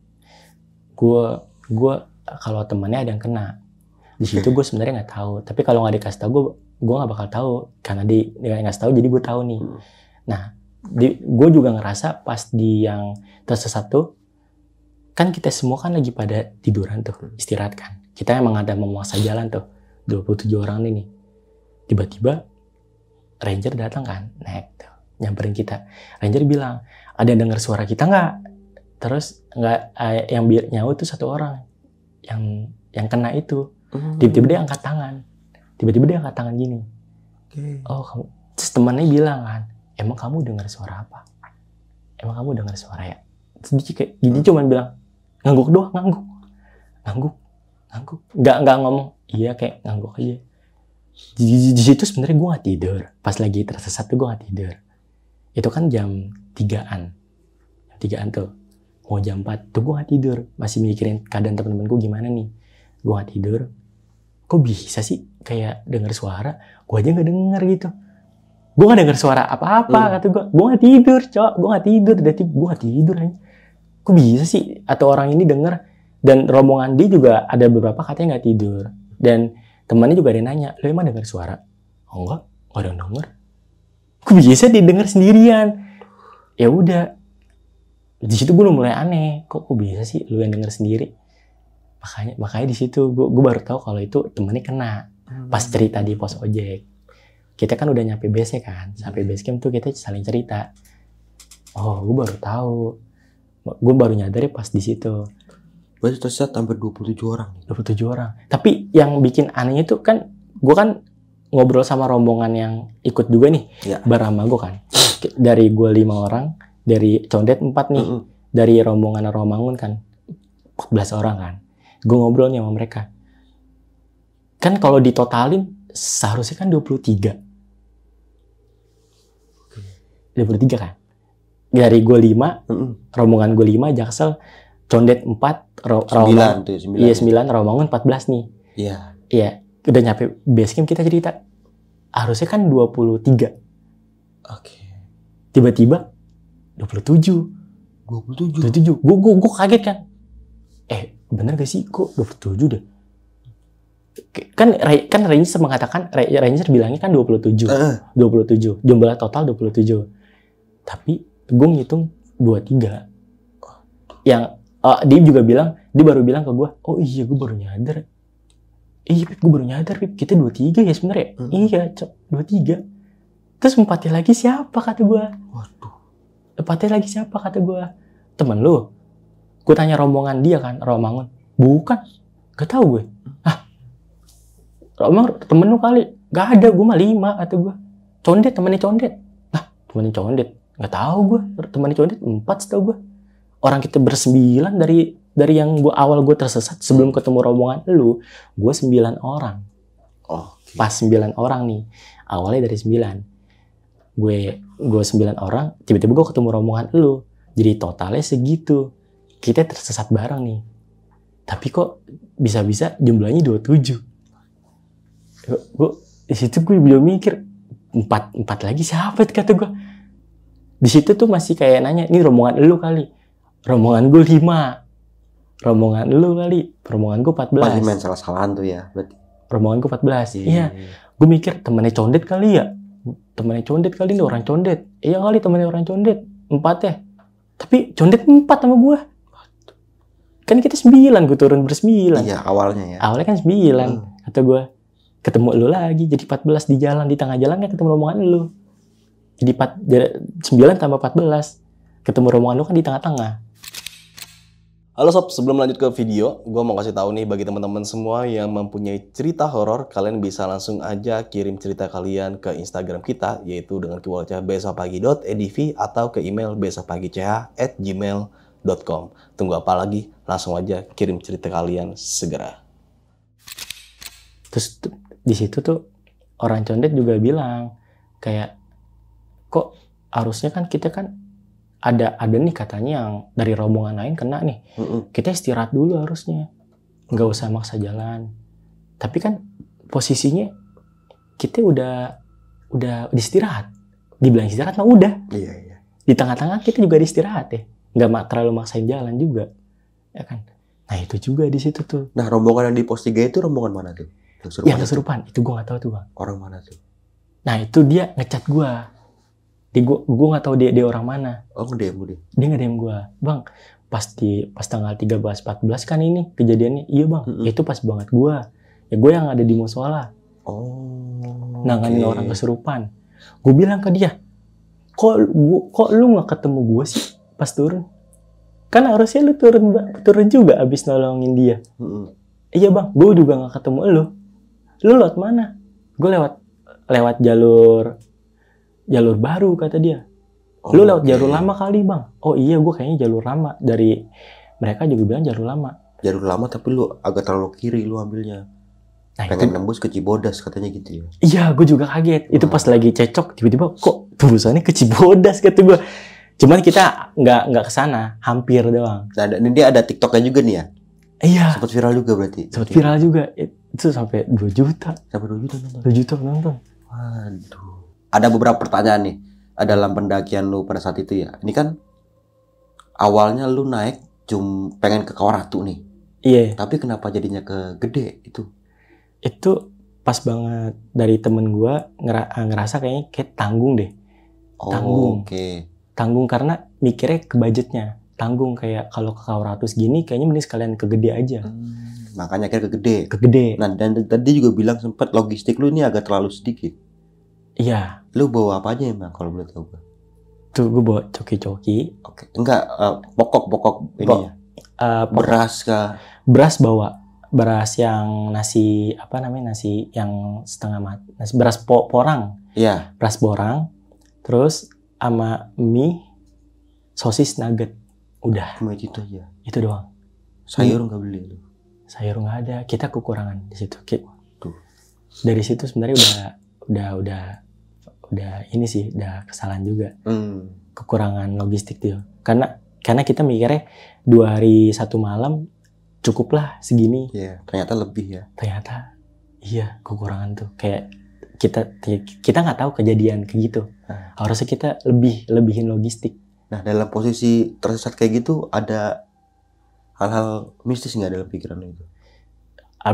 Speaker 2: Gue kalau temannya ada yang kena. Di situ gue sebenarnya nggak tahu. Tapi kalau nggak dikasih tahu gue nggak bakal tahu. Karena dia nggak ngasih tahu, jadi gue tahu nih. Nah, gue juga ngerasa pas di yang tersesat tuh, kan kita semua kan lagi pada tiduran tuh, istirahat kan. Kita emang ada memaksa jalan tuh, 27 orang ini. Tiba-tiba ranger datang kan, naik tuh, nyamperin kita. Ranger bilang, ada yang dengar suara kita nggak? Terus nggak, yang nyaut tuh 1 orang yang kena itu. Tiba-tiba dia angkat tangan. Gini. Oh, kamu. Terus temannya bilang kan, emang kamu dengar suara apa? Emang kamu dengar suara ya? Terus dia kayak gini cuman bilang, ngangguk doang, ngangguk. Nggak ngomong, iya kayak ngangguk aja. Di situ sebenarnya gue nggak tidur. Pas lagi tersesat tuh gue nggak tidur. Itu kan jam 3-an tuh. Mau jam 4 tuh gue nggak tidur. Masih mikirin keadaan teman-teman gue gimana nih. Gue nggak tidur. Kok bisa sih kayak denger suara? Gue aja nggak denger gitu. Gue nggak denger suara apa-apa kata gue. Gue nggak tidur, cowok. Gue nggak tidur. Dari gue nggak tidur aja. Kok bisa sih? Atau orang ini denger. Dan rombongan dia juga ada beberapa katanya nggak tidur. Dan temannya juga ada yang nanya, lo emang denger suara? Oh enggak ada yang denger. Kok bisa dia denger sendirian? Ya udah. Di situ gue mulai aneh. Kok bisa sih lo yang denger sendiri? Makanya di situ gue baru tahu kalau itu temennya kena. Pas cerita di pos ojek. Kita kan udah nyampe base kan. Sampai base camp tuh kita saling cerita. Oh, gue baru tahu. Gue baru nyadar pas di situ.
Speaker 3: Berarti tersesat hampir 27 orang.
Speaker 2: 27 orang. Tapi yang bikin anehnya tuh kan, gue kan ngobrol sama rombongan yang ikut juga nih.
Speaker 3: Ya.
Speaker 2: Barama gue kan. Dari gue 5 orang, dari Condet 4 nih. Dari rombongan Romangun kan 14 orang kan. Gue ngobrol nih sama mereka. Kan kalau ditotalin seharusnya kan 23 kan. Dari gue 5, rombongan gue 5, Jaksel, Condet 4, 9 Iya 9, Romangun 14 nih. Iya. Udah nyampe base camp kita cerita. Harusnya kan 23. Tiba-tiba 27. Gue kaget kan. Bener gak sih? Kok 27 deh? Kan Ranger mengatakan, Ranger bilangnya kan 27. 27. Jumlah total 27. Tapi gue ngitung 23. Yang dia juga bilang, dia baru bilang ke gue, oh iya gue baru nyadar. Iya Pip, gue baru nyadar Pip, kita 23 ya sebenarnya. Iya, 23. Terus 4 lagi siapa kata gue?
Speaker 3: Waduh.
Speaker 2: 4 lagi siapa kata gue? Temen lu. Gue tanya rombongan dia kan, Romangun. Bukan, gak tahu gue. Romangun temen lu kali. Gak ada, gue mah 5 kata gue. Condet, temennya Condet. Temennya Condet. Gak tahu gue, temennya Condet 4 setahu gue. Orang kita bersembilan dari yang awal gue tersesat sebelum ketemu rombongan lu, gue 9 orang. Pas 9 orang nih, awalnya dari 9. Gue 9 orang, tiba-tiba gue ketemu rombongan lu. Jadi totalnya segitu. Kita tersesat bareng nih. Tapi kok bisa-bisa jumlahnya 27. Gue di situ gue belum mikir 4 lagi siapa kata gue. Di situ tuh masih kayak nanya, ini rombongan lu kali. Rombongan gue 5. Rombongan lu kali. Rombongan gue 14.
Speaker 3: Pasti main salah-salahan tuh ya berarti.
Speaker 2: Rombongan gue 14. Iya. Gue mikir temennya Condet kali ya. Temennya Condet kali nih, orang Condet. Iya kali temennya orang Condet. 4 ya. Tapi Condet 4 sama gue. Kan kita 9, gue turun ber-9.
Speaker 3: Iya awalnya ya.
Speaker 2: Awalnya kan 9. Kata gue, ketemu lu lagi. Jadi 14 di jalan. Di tengah jalan kan ketemu rombongan lu. Jadi 9 tambah 14. Ketemu rombongan lu kan di tengah-tengah.
Speaker 1: Halo sob, sebelum lanjut ke video, gue mau kasih tahu nih bagi teman-teman semua yang mempunyai cerita horor, kalian bisa langsung aja kirim cerita kalian ke Instagram kita, yaitu dengan keywordnya besokpagi.edv atau ke email besokpagi.ch@gmail.com. Tunggu apa lagi? Langsung aja kirim cerita kalian segera.
Speaker 2: Terus di situ tuh orang Condet juga bilang kayak, kok harusnya kan kita kan ada nih katanya yang dari rombongan lain kena nih. Kita istirahat dulu harusnya. Nggak usah maksa jalan. Tapi kan posisinya kita udah istirahat. Dibilang istirahat mah udah.
Speaker 3: Iya.
Speaker 2: Di tengah-tengah kita juga istirahat ya. Nggak terlalu maksain jalan juga. Ya kan? Nah itu juga di situ tuh.
Speaker 3: Nah rombongan yang di pos 3 itu rombongan mana tuh?
Speaker 2: Yang kesurupan. Itu gue nggak tahu tuh bang.
Speaker 3: Orang mana tuh?
Speaker 2: Nah itu dia ngechat gue. Gue nggak tahu dia orang mana.
Speaker 3: Oh, nge-DM dia.
Speaker 2: Dia nge-DM gue, bang, pas tanggal 13-14 kan ini kejadiannya. Iya bang, itu pas banget gue. Ya gue yang ada di musola.
Speaker 3: Oh.
Speaker 2: Nanganin
Speaker 3: oke.
Speaker 2: orang kesurupan. Gue bilang ke dia, kok lu nggak ketemu gue sih pas turun? Kan harusnya lu turun juga abis nolongin dia. Iya bang, gue juga nggak ketemu lu. Lu lewat mana? Gue lewat jalur baru kata dia. Lu lewat jalur lama kali bang. Oh iya, gue kayaknya jalur lama. Dari mereka juga bilang jalur lama.
Speaker 3: Jalur lama tapi lu agak terlalu kiri lu ambilnya.
Speaker 2: Nah,
Speaker 3: pengen nembus ke Cibodas katanya gitu ya.
Speaker 2: Iya, gue juga kaget. Itu pas lagi cecok, tiba-tiba kok tulisannya ke Cibodas kata gue. Cuman kita nggak kesana, hampir doang.
Speaker 3: Nah, ini dia ada TikToknya juga nih ya.
Speaker 2: Iya.
Speaker 3: Sempat viral juga berarti.
Speaker 2: Sempat viral juga. Itu sampai 2 juta.
Speaker 3: Sampai 2 juta nonton.
Speaker 2: 2 juta nonton.
Speaker 3: Waduh. Ada beberapa pertanyaan nih. Dalam pendakian lu pada saat itu ya. Ini kan awalnya lu naik pengen ke Kawaratu nih.
Speaker 2: Iya.
Speaker 3: Tapi kenapa jadinya ke Gede itu?
Speaker 2: Itu pas banget dari temen gue ngerasa kayaknya kayak tanggung deh. Tanggung.
Speaker 3: Oke.
Speaker 2: Tanggung karena mikirnya ke budgetnya. Tanggung kayak kalau ke Kawaratu segini kayaknya mending sekalian ke Gede aja.
Speaker 3: Makanya kayak ke Gede.
Speaker 2: Ke Gede.
Speaker 3: Nah, dan tadi juga bilang sempat logistik lu ini agak terlalu sedikit.
Speaker 2: Iya.
Speaker 3: Lu bawa apa aja emang kalau boleh tahu gue?
Speaker 2: Tuh gue bawa coki-coki.
Speaker 3: Oke. Enggak, pokok ini ya. Beras kah?
Speaker 2: Beras bawa. Beras yang nasi yang setengah mati. Beras porang.
Speaker 3: Iya.
Speaker 2: Beras porang. Terus sama mie, sosis nugget. Udah.
Speaker 3: Cuma itu aja.
Speaker 2: Itu doang.
Speaker 3: Sayur nggak beli lu?
Speaker 2: Sayur nggak ada. Kita kekurangan di situ.
Speaker 3: Tuh.
Speaker 2: Dari situ sebenarnya udah ini sih, udah kesalahan juga. Kekurangan logistik tuh. Karena kita mikirnya 2 hari 1 malam cukuplah segini.
Speaker 3: Iya, ternyata lebih ya.
Speaker 2: Ternyata iya, kekurangan tuh. Kayak kita nggak tahu kejadian kayak gitu. Harusnya kita lebihin logistik.
Speaker 3: Nah, dalam posisi tersesat kayak gitu ada hal-hal mistis nggak dalam pikiran lu itu?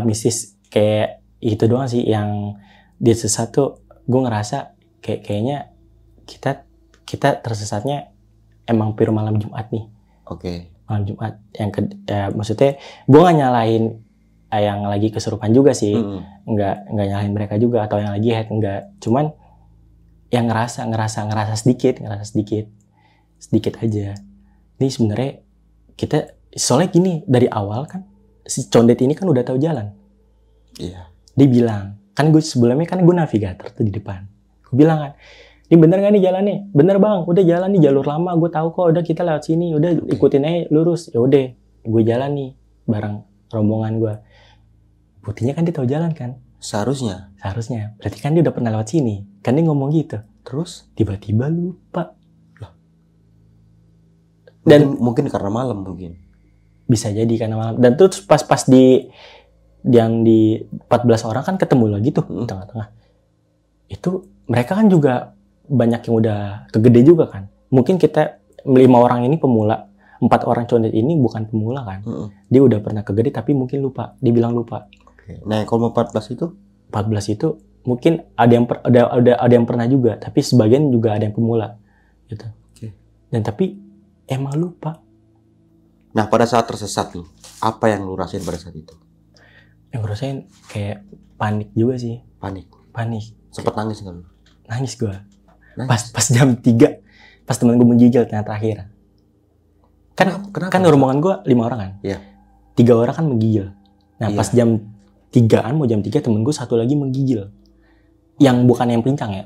Speaker 2: Mistis kayak itu doang sih yang dia tersesat tuh. Gue ngerasa kayaknya kita tersesatnya emang pure malam Jumat nih.
Speaker 3: Oke.
Speaker 2: Malam Jumat maksudnya gue nggak nyalahin yang lagi kesurupan juga sih. Nggak nyalahin mereka juga atau yang lagi head, enggak. Cuman yang ngerasa sedikit aja. Ini sebenarnya kita soalnya gini, dari awal kan si condet ini kan udah tahu jalan.
Speaker 3: Iya.
Speaker 2: Dia bilang, kan gue sebelumnya kan gue navigator tuh di depan. Gue bilang kan, ini bener gak nih jalannya? Bener bang, udah jalan nih jalur lama, gue tahu kok, udah kita lewat sini, udah ikutin aja lurus. Ya udah, gue jalan nih bareng rombongan gue. Buktinya kan dia tahu jalan kan?
Speaker 3: Seharusnya.
Speaker 2: Berarti kan dia udah pernah lewat sini. Kan dia ngomong gitu.
Speaker 3: Terus
Speaker 2: tiba-tiba lupa.
Speaker 3: Dan mungkin karena malam mungkin.
Speaker 2: Bisa jadi karena malam. Dan terus pas di 14 orang kan ketemu lagi tuh di tengah-tengah. Itu mereka kan juga banyak yang udah kegede juga kan. Mungkin kita 5 orang ini pemula, 4 orang condet ini bukan pemula kan. Dia udah pernah kegede tapi mungkin lupa. Dia bilang lupa.
Speaker 3: Oke. Nah, kalau 14 itu?
Speaker 2: 14 itu mungkin ada yang pernah juga, tapi sebagian juga ada yang pemula gitu.
Speaker 3: Oke.
Speaker 2: Dan tapi emang lupa.
Speaker 3: Nah, pada saat tersesat lu, apa yang lu rasain pada saat itu?
Speaker 2: Yang gue rasain kayak panik juga sih.
Speaker 3: Panik.
Speaker 2: Kayak
Speaker 3: Sempet nangis nggak lu?
Speaker 2: Nangis gue. Pas jam 3, pas temen gue menggigil ternyata terakhir.
Speaker 3: Kenapa?
Speaker 2: Kan rombongan gue 5 orang kan?
Speaker 3: Iya.
Speaker 2: 3 orang kan menggigil. Nah,
Speaker 3: Iya.
Speaker 2: pas jam 3-an, mau jam 3, temen gue 1 lagi menggigil. Yang bukan yang pincang ya,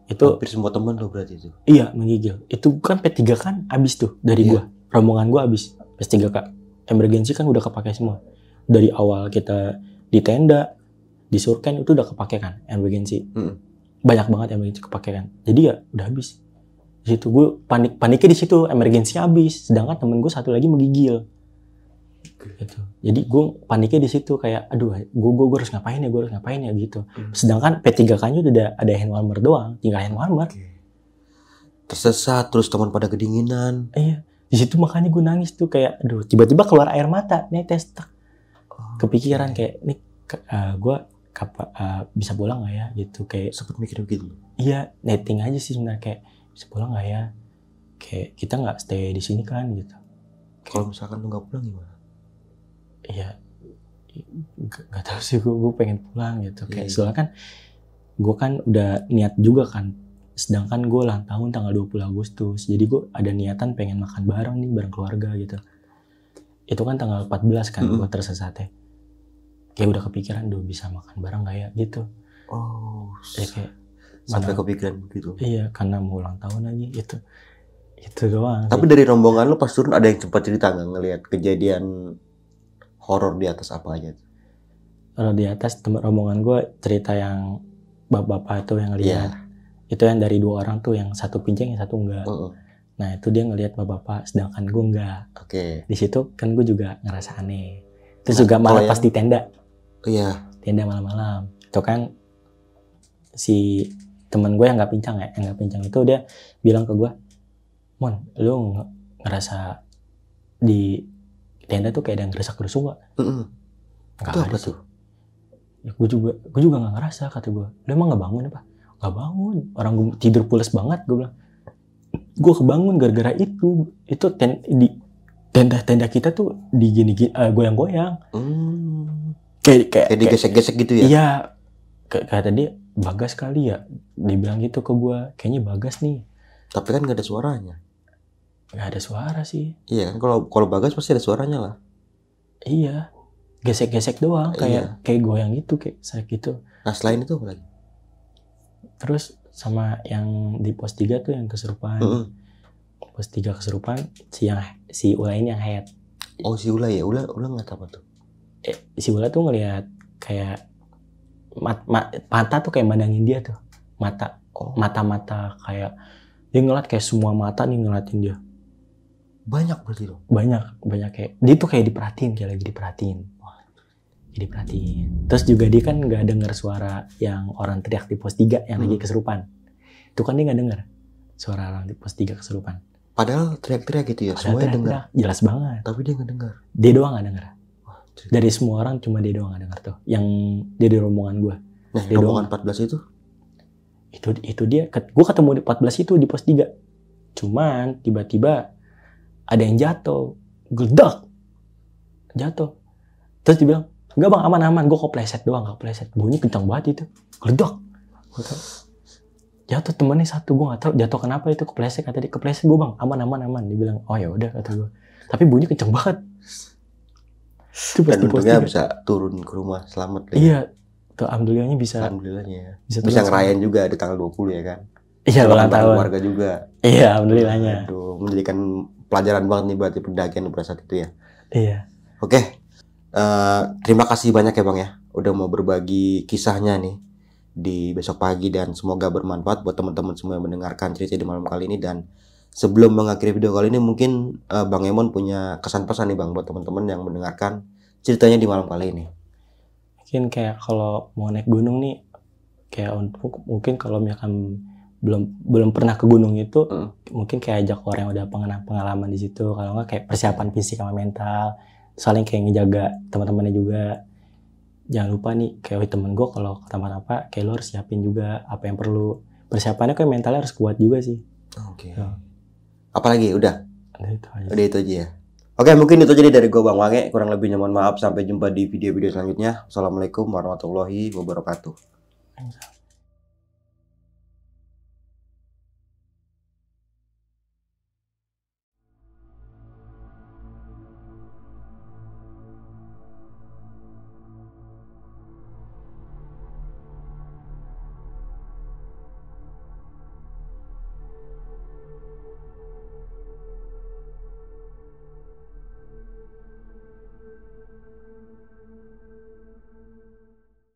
Speaker 2: Itu
Speaker 3: hampir semua temen lo berarti itu.
Speaker 2: iya, menggigil. Itu kan P3 kan abis tuh dari gua. Rombongan gua abis. P3K. Emergency kan udah kepake semua. Dari awal kita di tenda, di surken itu udah kepake kan emergency. Banyak banget emergency kepake kan. Jadi ya udah habis. Di situ gue paniknya di situ, emergency habis. Sedangkan temen gue 1 lagi menggigil. Gitu. Jadi gue paniknya di situ kayak aduh, gue harus ngapain ya gitu. Sedangkan P3K-nya udah ada hand warmer doang, tinggal hand warmer.
Speaker 3: Tersesat terus teman pada kedinginan.
Speaker 2: Iya, di situ makanya gue nangis tuh kayak aduh, tiba-tiba keluar air mata, netes tak. Kepikiran kayak nih gue bisa pulang nggak ya gitu, kayak
Speaker 3: sempet mikir begitu.
Speaker 2: iya, netting aja sih sebenarnya, kayak bisa pulang nggak ya, kayak kita nggak stay di sini kan gitu.
Speaker 3: Kalau misalkan lu nggak pulang gimana?
Speaker 2: Iya, nggak tahu sih, gue pengen pulang gitu. Kayak soalnya kan gue kan udah niat juga kan, sedangkan gue ulang tahun tanggal 20 Agustus, jadi gue ada niatan pengen makan bareng nih, bareng keluarga gitu. Itu kan tanggal 14 kan gue tersesatnya, kayak udah kepikiran bisa makan bareng gak ya gitu. Ya kayak
Speaker 3: sampai kepikiran begitu.
Speaker 2: Iya, karena mau ulang tahun lagi gitu. Itu doang.
Speaker 3: Tapi dari rombongan lu pas turun ada yang sempat cerita nggak ngelihat kejadian horor di atas apa aja?
Speaker 2: Kalau di atas rombongan gue cerita yang bapak-bapak itu yang lihat. Itu yang dari 2 orang tuh, yang satu pinceng yang satu enggak. Nah itu dia ngelihat bapak-bapak, sedangkan gue enggak. Di situ kan gue juga ngerasa aneh. Terus juga malah pas di tenda. Tenda malam-malam. Itu kan si temen gue yang nggak pincang itu dia bilang ke gue, Mon, lu ngerasa di tenda tuh kayak ada yang gerusak-gerusuk gak? Nggak ada tuh. Ya, gue juga nggak ngerasa, kata gue. Lu emang nggak bangun apa? Nggak bangun. Orang gue tidur pules banget, gue bilang. Gue kebangun gara-gara itu di tenda kita tuh goyang-goyang. Kayak
Speaker 3: digesek-gesek gitu ya?
Speaker 2: Iya. Kata dia, Bagas kali ya. Dia bilang gitu ke gue. Kayaknya Bagas nih.
Speaker 3: Tapi kan nggak ada suaranya.
Speaker 2: Nggak ada suara sih.
Speaker 3: Iya kan, kalau Bagas pasti ada suaranya lah.
Speaker 2: Iya. Gesek-gesek doang, kayak goyang gitu, kayak saya gitu.
Speaker 3: Nah selain itu apa lagi?
Speaker 2: Terus sama yang di pos 3 tuh yang kesurupan. Pos 3 kesurupan, si Ula ini yang head.
Speaker 3: Oh si Ula ya, Ula nggak tahu apa tuh.
Speaker 2: Si Ula tuh ngelihat kayak mata tuh kayak mandangin dia tuh. Mata-mata kayak dia ngeliat kayak semua mata nih ngeliatin dia.
Speaker 3: Banyak berarti loh.
Speaker 2: Banyak kayak dia tuh kayak diperhatiin, kayak lagi diperhatiin. Terus juga dia kan nggak dengar suara yang orang teriak di pos 3 yang lagi kesurupan. Itu kan dia nggak dengar suara orang di pos 3 kesurupan.
Speaker 3: Padahal teriak-teriak gitu ya, semuanya dengar.
Speaker 2: Jelas banget.
Speaker 3: Tapi dia nggak dengar.
Speaker 2: Dia doang nggak dengar. Dari semua orang cuma dia doang nggak dengar tuh. Yang dia di rombongan gue.
Speaker 3: Nah rombongan 14 itu?
Speaker 2: Itu dia. Gue ketemu di 14 itu di pos 3. Cuman tiba-tiba ada yang jatuh, geledak, jatuh. Terus dia bilang, enggak bang, aman, gue kepleset doang, bunyi kencang banget itu, geledak. Jatuh temennya satu, gue nggak tahu jatuh kenapa itu, kepleset kata dia, kepleset gue bang, aman. Dia bilang, oh ya udah kata gue, tapi bunyi kencang banget.
Speaker 3: Dan untungnya bisa turun ke rumah selamat.
Speaker 2: Iya, tuh alhamdulillahnya bisa.
Speaker 3: Alhamdulillahnya. Bisa ngerayain juga di tanggal 20 ya kan.
Speaker 2: Iya, ulang tahun.
Speaker 3: Keluarga juga.
Speaker 2: Iya, alhamdulillahnya.
Speaker 3: Aduh, menjadikan pelajaran banget nih berarti pendakian pada saat itu ya.
Speaker 2: Iya.
Speaker 3: Oke. Terima kasih banyak ya Bang ya. Udah mau berbagi kisahnya nih di besok pagi, dan semoga bermanfaat buat teman-teman semua yang mendengarkan cerita di malam kali ini. Dan sebelum mengakhiri video kali ini, mungkin Bang Emon punya kesan pesan nih Bang buat teman-teman yang mendengarkan ceritanya di malam kali ini.
Speaker 2: Mungkin kayak kalau mau naik gunung nih, kayak untuk mungkin kalau misalkan belum pernah ke gunung itu, mungkin kayak ajak orang yang udah pengalaman di situ. Kalau nggak kayak persiapan fisik sama mental, saling kayak ngejaga teman-temannya juga. Jangan lupa nih, kayak temen gue kalau ke tempat apa, kayak lo harus siapin juga apa yang perlu. Persiapannya kayak mentalnya harus kuat juga sih.
Speaker 3: Oke. Apalagi udah itu aja ya. Oke, mungkin itu jadi dari gue Bang Wange. Kurang lebihnya mohon maaf. Sampai jumpa di video-video selanjutnya. Assalamualaikum warahmatullahi wabarakatuh.